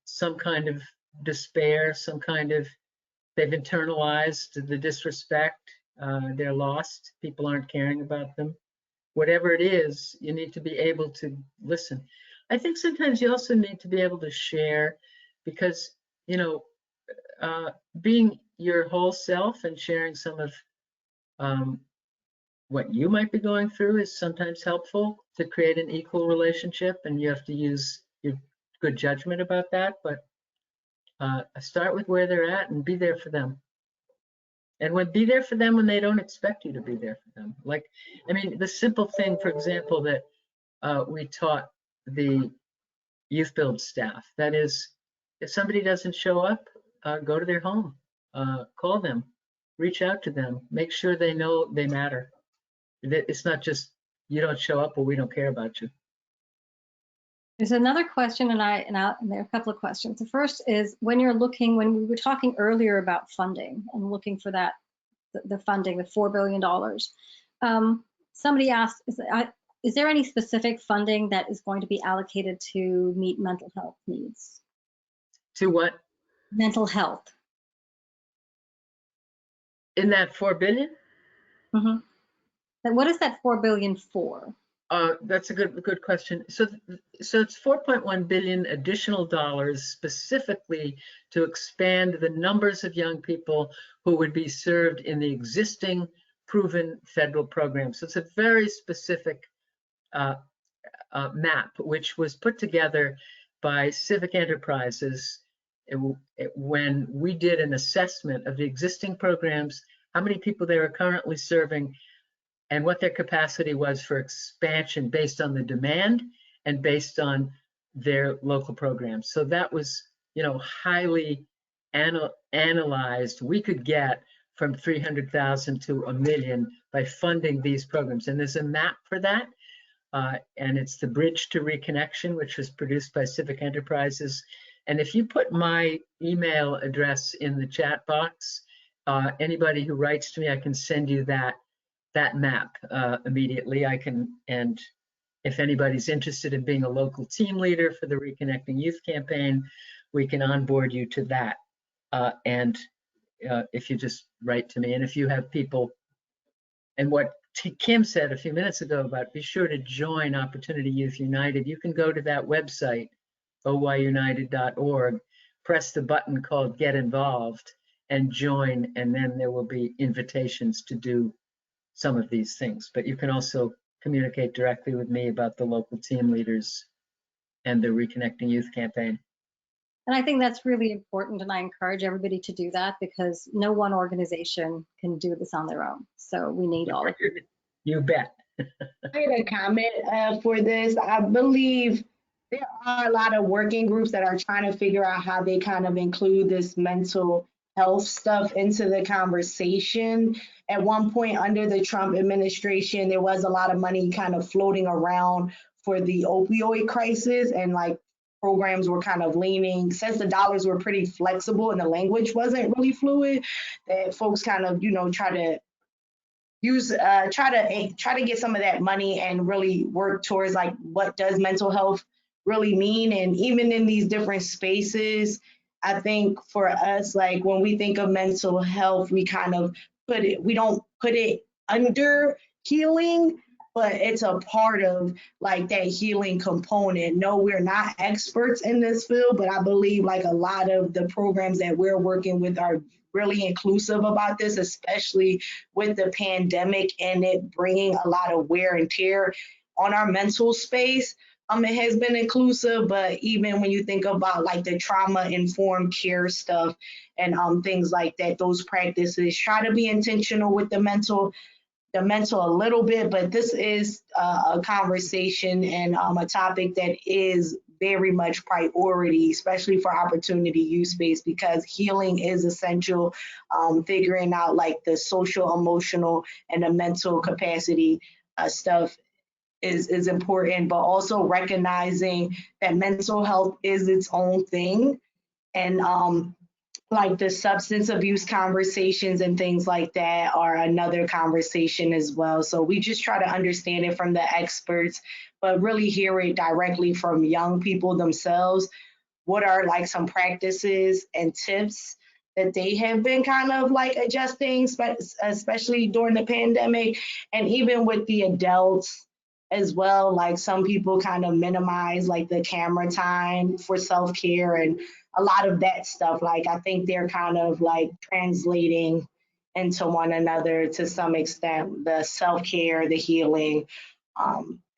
some kind of despair, they've internalized the disrespect, they're lost, people aren't caring about them. Whatever it is, you need to be able to listen. I think sometimes you also need to be able to share, because, you know, being your whole self and sharing some of what you might be going through is sometimes helpful to create an equal relationship, and you have to use your good judgment about that. But start with where they're at and be there for them. And be there for them when they don't expect you to be there for them. Like, I mean, the simple thing, for example, that we taught the youth build staff, that is, if somebody doesn't show up, go to their home, call them, reach out to them, make sure they know they matter. That it's not just, you don't show up, well, we don't care about you. There's another question, and there are a couple of questions. The first is, when we were talking earlier about funding and looking for that, the funding, the $4 billion, somebody asked, is there any specific funding that is going to be allocated to meet mental health needs? To what? Mental health. In that $4 billion? Mm-hmm. And what is that $4 billion for? That's a good question. So it's 4.1 billion additional dollars specifically to expand the numbers of young people who would be served in the existing proven federal programs. So it's a very specific map, which was put together by civic enterprises when we did an assessment of the existing programs, how many people they were currently serving, and what their capacity was for expansion based on the demand and based on their local programs. So that was, highly analyzed. We could get from 300,000 to 1 million by funding these programs. And there's a map for that. And it's the Bridge to Reconnection, which was produced by Civic Enterprises. And if you put my email address in the chat box, anybody who writes to me, I can send you that map immediately. And if anybody's interested in being a local team leader for the Reconnecting Youth campaign, we can onboard you to that. And if you just write to me, and if you have people, and what Kim said a few minutes ago about be sure to join Opportunity Youth United, you can go to that website, oyunited.org, press the button called Get Involved and join, and then there will be invitations to do some of these things. But you can also communicate directly with me about the local team leaders and the Reconnecting Youth campaign. And I think that's really important, and I encourage everybody to do that because no one organization can do this on their own. So we need all of you. You bet. I had a comment for this. I believe there are a lot of working groups that are trying to figure out how they kind of include this mental health stuff into the conversation. At one point under the Trump administration, there was a lot of money kind of floating around for the opioid crisis, and like programs were kind of leaning, since the dollars were pretty flexible and the language wasn't really fluid, that folks kind of, try to use, try to get some of that money and really work towards like, what does mental health really mean? And even in these different spaces, I think for us, like when we think of mental health, we kind of we don't put it under healing, but it's a part of like that healing component. No, we're not experts in this field, but I believe like a lot of the programs that we're working with are really inclusive about this, especially with the pandemic and it bringing a lot of wear and tear on our mental space. It has been inclusive, but even when you think about like the trauma-informed care stuff and things like that, those practices try to be intentional with the mental a little bit, but this is a conversation and a topic that is very much priority, especially for Opportunity Youth Space, because healing is essential. Figuring out like the social, emotional, and the mental capacity stuff is important, but also recognizing that mental health is its own thing. And like the substance abuse conversations and things like that are another conversation as well. So we just try to understand it from the experts, but really hear it directly from young people themselves. What are like some practices and tips that they have been kind of like adjusting, especially during the pandemic, and even with the adults as well. Like some people kind of minimize like the camera time for self-care and a lot of that stuff. Like I think they're kind of like translating into one another to some extent. The self-care, the healing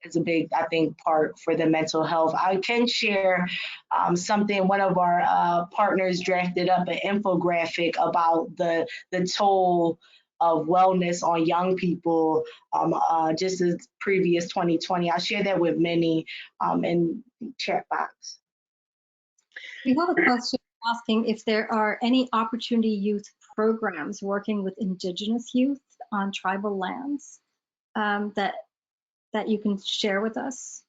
is a big, I think, part for the mental health. I can share something. One of our partners drafted up an infographic about the toll of wellness on young people, just as previous 2020. I'll share that with Minnie in the chat box. We have a question asking if there are any Opportunity Youth programs working with Indigenous youth on tribal lands that you can share with us.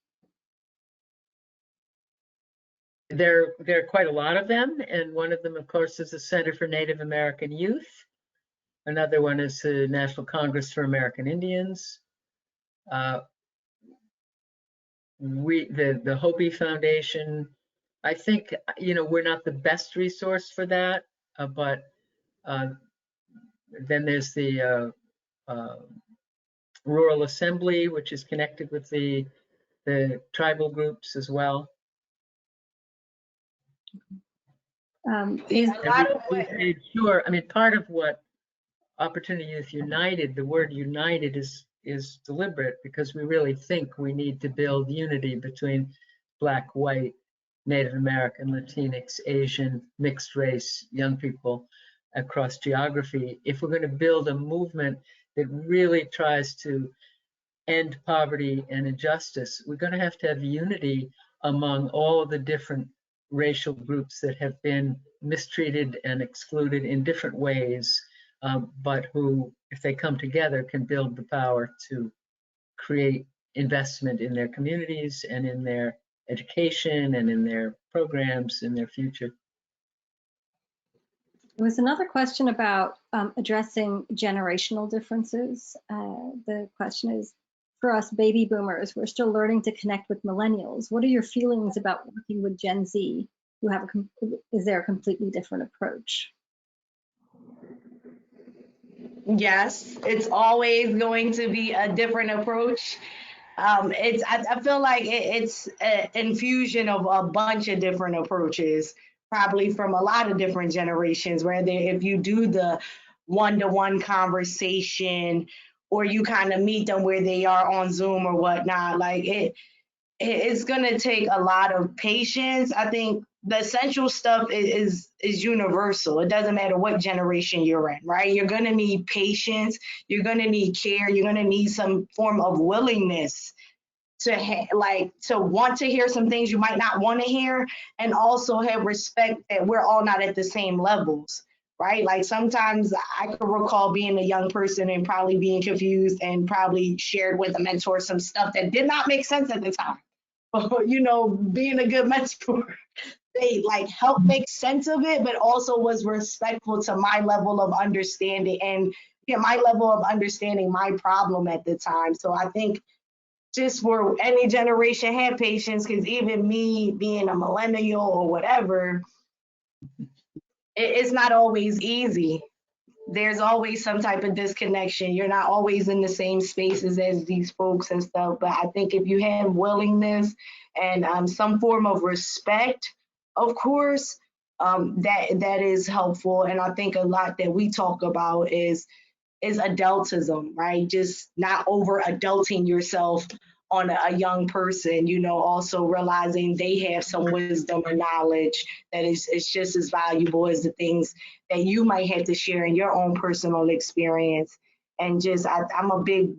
There are quite a lot of them, and one of them, of course, is the Center for Native American Youth. Another one is the National Congress for American Indians. The Hopi Foundation. I think, we're not the best resource for that, but then there's the Rural Assembly, which is connected with the tribal groups as well. Sure. I mean, part of what Opportunity Youth United, the word united is deliberate, because we really think we need to build unity between Black, white, Native American, Latinx, Asian, mixed race, young people. across geography. If we're going to build a movement that really tries to end poverty and injustice, we're going to have unity among all the different racial groups that have been mistreated and excluded in different ways, but who, if they come together, can build the power to create investment in their communities and in their education and in their programs, in their future. There was another question about addressing generational differences. The question is, for us baby boomers, we're still learning to connect with millennials. What are your feelings about working with Gen Z, who have is there a completely different approach? Yes, it's always going to be a different approach. I feel like it's an infusion of a bunch of different approaches, probably from a lot of different generations, whether if you do the one-to-one conversation or you kind of meet them where they are on Zoom or whatnot, like it's going to take a lot of patience. I think the essential stuff is universal. It doesn't matter what generation you're in, right? You're going to need patience. You're going to need care. You're going to need some form of willingness to to want to hear some things you might not want to hear, and also have respect that we're all not at the same levels, right? Like sometimes I can recall being a young person and probably being confused and probably shared with a mentor some stuff that did not make sense at the time. But you know, being a good mentor, they like helped make sense of it, but also was respectful to my level of understanding and my level of understanding my problem at the time. So I think just for any generation, have patience, because even me being a millennial or whatever, it's not always easy. There's always some type of disconnection. You're not always in the same spaces as these folks and stuff. But I think if you have willingness and some form of respect, of course, that is helpful. And I think a lot that we talk about is adultism, right? Just not over adulting yourself on a young person, you know, also realizing they have some wisdom or knowledge that is just as valuable as the things that you might have to share in your own personal experience. And just, I'm a big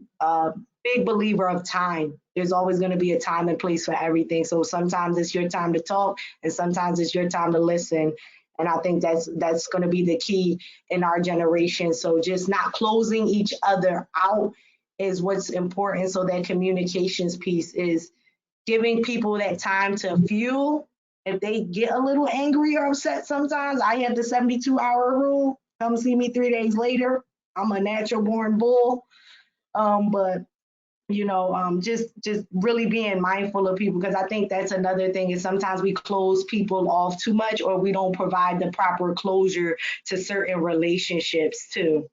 believer of time. There's always going to be a time and place for everything. So sometimes it's your time to talk and sometimes it's your time to listen. And I think that's going to be the key in our generation. So just not closing each other out is what's important. So that communications piece is giving people that time to fuel. If they get a little angry or upset sometimes, I have the 72-hour rule. Come see me 3 days later. I'm a natural born bull. But you know, just really being mindful of people, because I think that's another thing is sometimes we close people off too much, or we don't provide the proper closure to certain relationships too.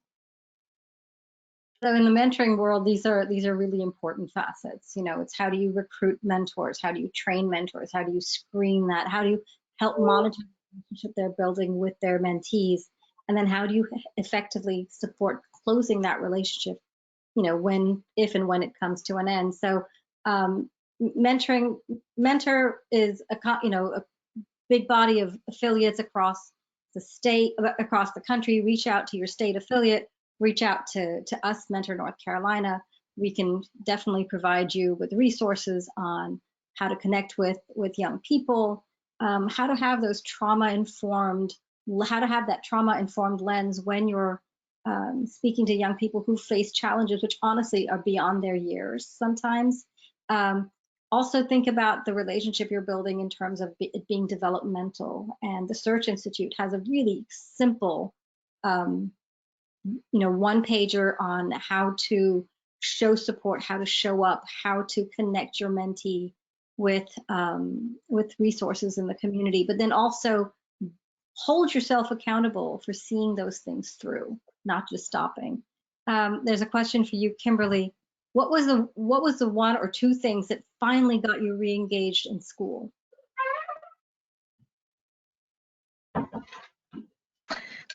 So in the mentoring world, these are really important facets. You know, it's how do you recruit mentors? How do you train mentors? How do you screen that? How do you help monitor the relationship they're building with their mentees? And then how do you effectively support closing that relationship, you know, if and when it comes to an end? So mentor is a big body of affiliates across the state, across the country. Reach out to your state affiliate, reach out to us, Mentor North Carolina. We can definitely provide you with resources on how to connect with young people, how to have that trauma-informed lens when you're speaking to young people who face challenges which honestly are beyond their years sometimes. Also think about the relationship you're building in terms of it being developmental. And the Search Institute has a really simple one-pager on how to show support, how to show up, how to connect your mentee with resources in the community, but then also hold yourself accountable for seeing those things through, not just stopping. There's a question for you, Kimberly. What was the one or two things that finally got you re-engaged in school?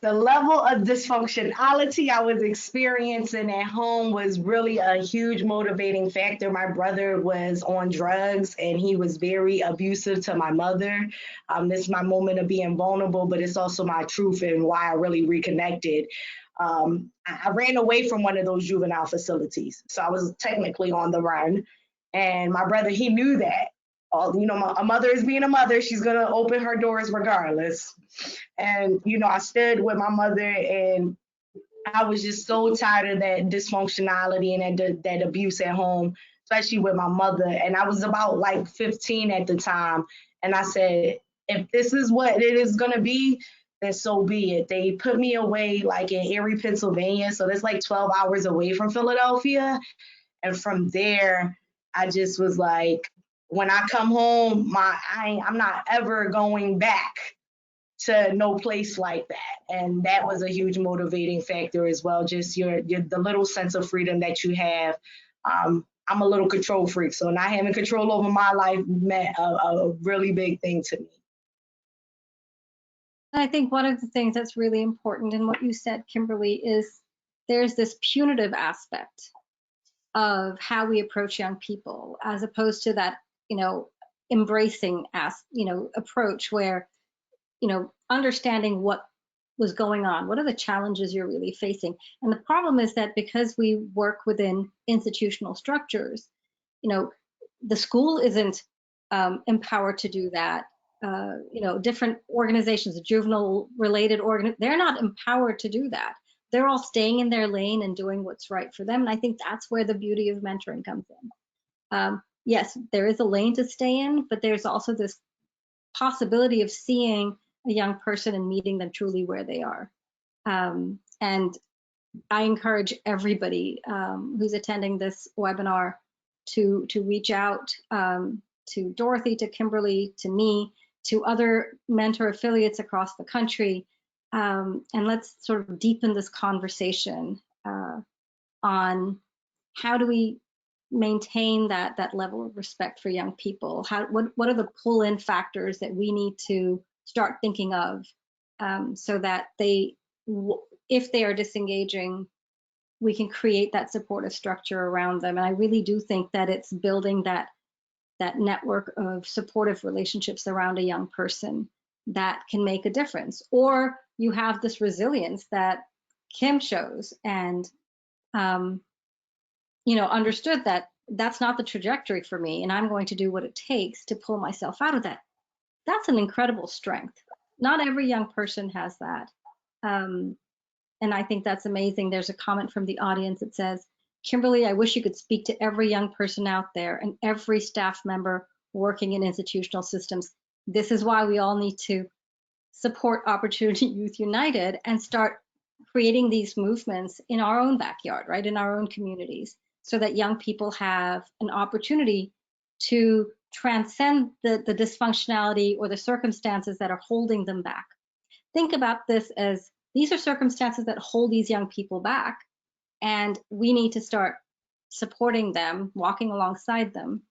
the level of dysfunctionality I was experiencing at home was really a huge motivating factor. My brother was on drugs and he was very abusive to my mother. This is my moment of being vulnerable, but it's also my truth and why I really reconnected. I ran away from one of those juvenile facilities. So I was technically on the run. And my brother, he knew that. A mother is being a mother. She's going to open her doors regardless. And, I stood with my mother and I was just so tired of that dysfunctionality and that abuse at home, especially with my mother. And I was about like 15 at the time. And I said, if this is what it is going to be, then so be it. They put me away like in Erie, Pennsylvania. So that's like 12 hours away from Philadelphia. And from there, I just was like, when I come home, I'm not ever going back to no place like that. And that was a huge motivating factor as well. Just the little sense of freedom that you have. I'm a little control freak, so not having control over my life meant a really big thing to me. I think one of the things that's really important in what you said, Kimberly, is there's this punitive aspect of how we approach young people, as opposed to that, embracing approach where, understanding what was going on, what are the challenges you're really facing. And the problem is that because we work within institutional structures, the school isn't empowered to do that. Different organizations, juvenile related they're not empowered to do that. They're all staying in their lane and doing what's right for them. And I think that's where the beauty of mentoring comes in. Yes, there is a lane to stay in, but there's also this possibility of seeing a young person and meeting them truly where they are. And I encourage everybody who's attending this webinar to reach out to Dorothy, to Kimberly, to me, to other mentor affiliates across the country. And let's sort of deepen this conversation on how do we maintain that level of respect for young people? What are the pull-in factors that we need to start thinking of so that if they are disengaging, we can create that supportive structure around them. And I really do think that it's building that network of supportive relationships around a young person that can make a difference. Or you have this resilience that Kim shows and understood that that's not the trajectory for me, and I'm going to do what it takes to pull myself out of that. That's an incredible strength. Not every young person has that. And I think that's amazing. There's a comment from the audience that says, Kimberly, I wish you could speak to every young person out there and every staff member working in institutional systems. This is why we all need to support Opportunity Youth United and start creating these movements in our own backyard, right, in our own communities, so that young people have an opportunity to transcend the dysfunctionality or the circumstances that are holding them back. Think about this as these are circumstances that hold these young people back, and we need to start supporting them, walking alongside them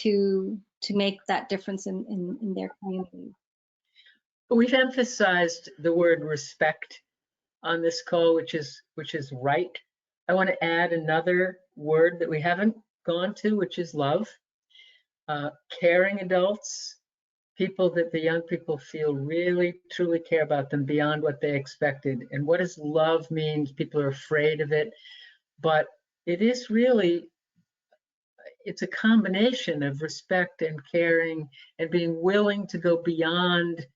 to make that difference in their community. We've emphasized the word respect on this call, which is right. I want to add another word that we haven't gone to, which is love. Caring adults, people that the young people feel really, truly care about them beyond what they expected. And what does love mean? People are afraid of it, but it is really, it's a combination of respect and caring and being willing to go beyond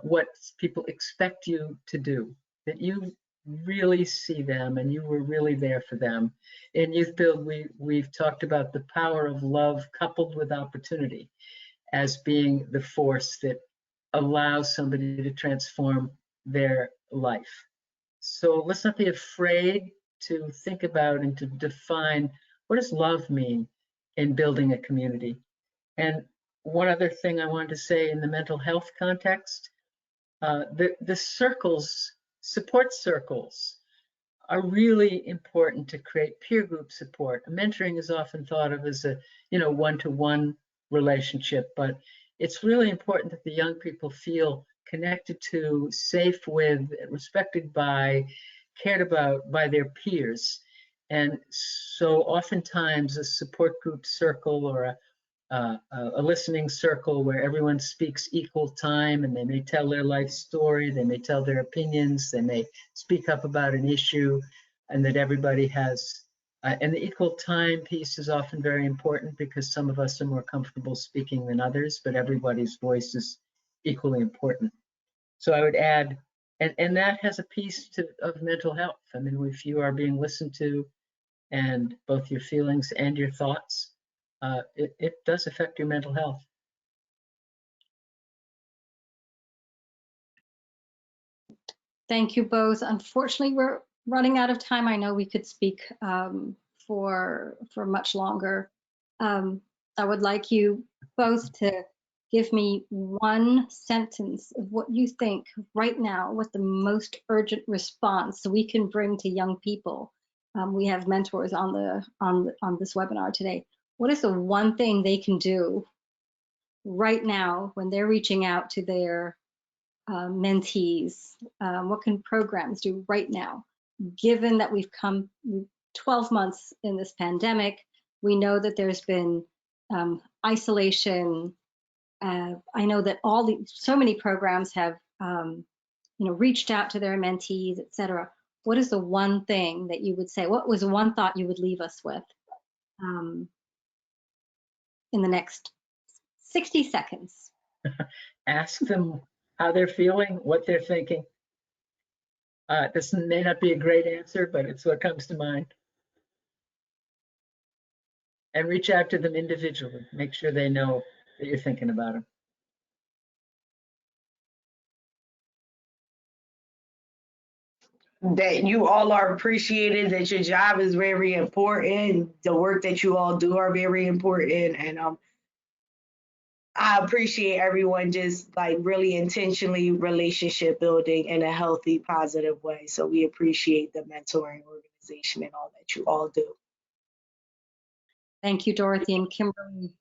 what people expect you to do, that you really see them and you were really there for them. In Youth Build, we've talked about the power of love coupled with opportunity as being the force that allows somebody to transform their life. So let's not be afraid to think about and to define, what does love mean in building a community? And one other thing I wanted to say in the mental health context, the circles, support circles, are really important to create peer group support. Mentoring is often thought of as a one-to-one relationship, but it's really important that the young people feel connected to, safe with, respected by, cared about by their peers. And so oftentimes a support group circle or a listening circle where everyone speaks equal time, and they may tell their life story, they may tell their opinions, they may speak up about an issue, and that everybody has, and the equal time piece is often very important because some of us are more comfortable speaking than others, but everybody's voice is equally important. So I would add, and that has a piece of mental health. I mean, if you are being listened to, and both your feelings and your thoughts, it does affect your mental health. Thank you both. Unfortunately, we're running out of time. I know we could speak for much longer. I would like you both to give me one sentence of what you think right now, what the most urgent response we can bring to young people. We have mentors on this webinar today. What is the one thing they can do right now when they're reaching out to their mentees? What can programs do right now? Given that we've come 12 months in this pandemic, we know that there's been isolation. I know that so many programs have reached out to their mentees, et cetera. What is the one thing that you would say? What was one thought you would leave us with in the next 60 seconds? Ask them how they're feeling, what they're thinking. This may not be a great answer, but it's what comes to mind. And reach out to them individually. Make sure they know that you're thinking about them. That you all are appreciated, that your job is very important, the work that you all do are very important, and I appreciate everyone just like really intentionally relationship building in a healthy, positive way. So we appreciate the mentoring organization and all that you all do. Thank you, Dorothy and Kimberly.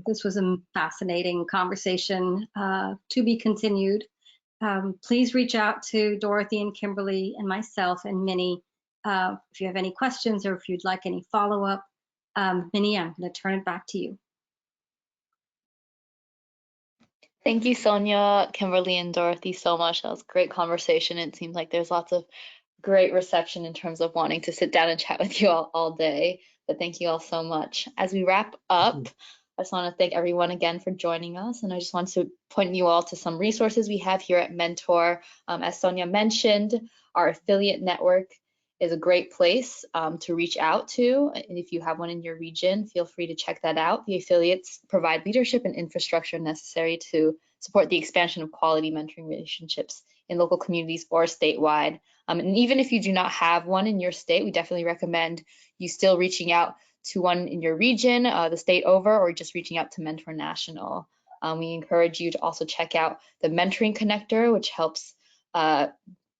This was a fascinating conversation to be continued. Please reach out to Dorothy and Kimberly and myself and Minnie if you have any questions or if you'd like any follow-up. Minnie, I'm going to turn it back to you. Thank you, Sonia, Kimberly, and Dorothy so much. That was a great conversation. It seems like there's lots of great reception in terms of wanting to sit down and chat with you all day. But thank you all so much. As we wrap up, I just want to thank everyone again for joining us. And I just want to point you all to some resources we have here at Mentor. As Sonia mentioned, our affiliate network is a great place to reach out to. And if you have one in your region, feel free to check that out. The affiliates provide leadership and infrastructure necessary to support the expansion of quality mentoring relationships in local communities or statewide. And even if you do not have one in your state, we definitely recommend you still reaching out to one in your region, the state over, or just reaching out to Mentor National. We encourage you to also check out the Mentoring Connector, which helps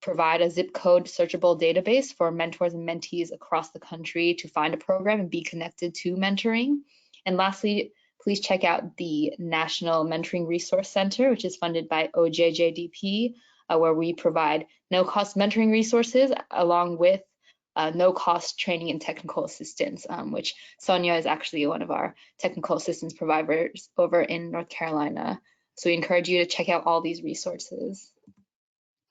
provide a zip code searchable database for mentors and mentees across the country to find a program and be connected to mentoring. And lastly, please check out the National Mentoring Resource Center, which is funded by OJJDP, where we provide no-cost mentoring resources along with no-cost training and technical assistance, which Sonia is actually one of our technical assistance providers over in North Carolina. So we encourage you to check out all these resources.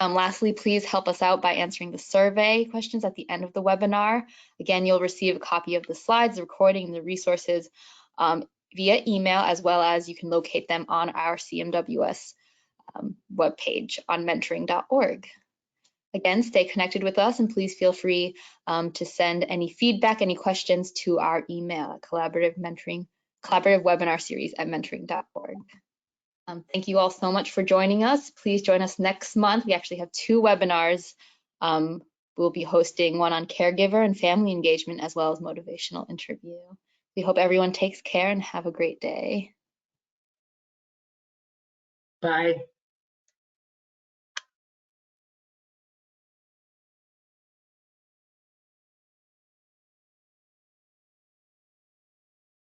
Lastly, please help us out by answering the survey questions at the end of the webinar. Again, you'll receive a copy of the slides, the recording, and the resources via email, as well as you can locate them on our CMWS webpage on mentoring.org. Again, stay connected with us, and please feel free to send any feedback, any questions to our email at collaborative webinar series at mentoring.org. Thank you all so much for joining us. Please join us next month. We actually have 2 webinars. We'll be hosting one on caregiver and family engagement, as well as motivational interview. We hope everyone takes care and have a great day. Bye.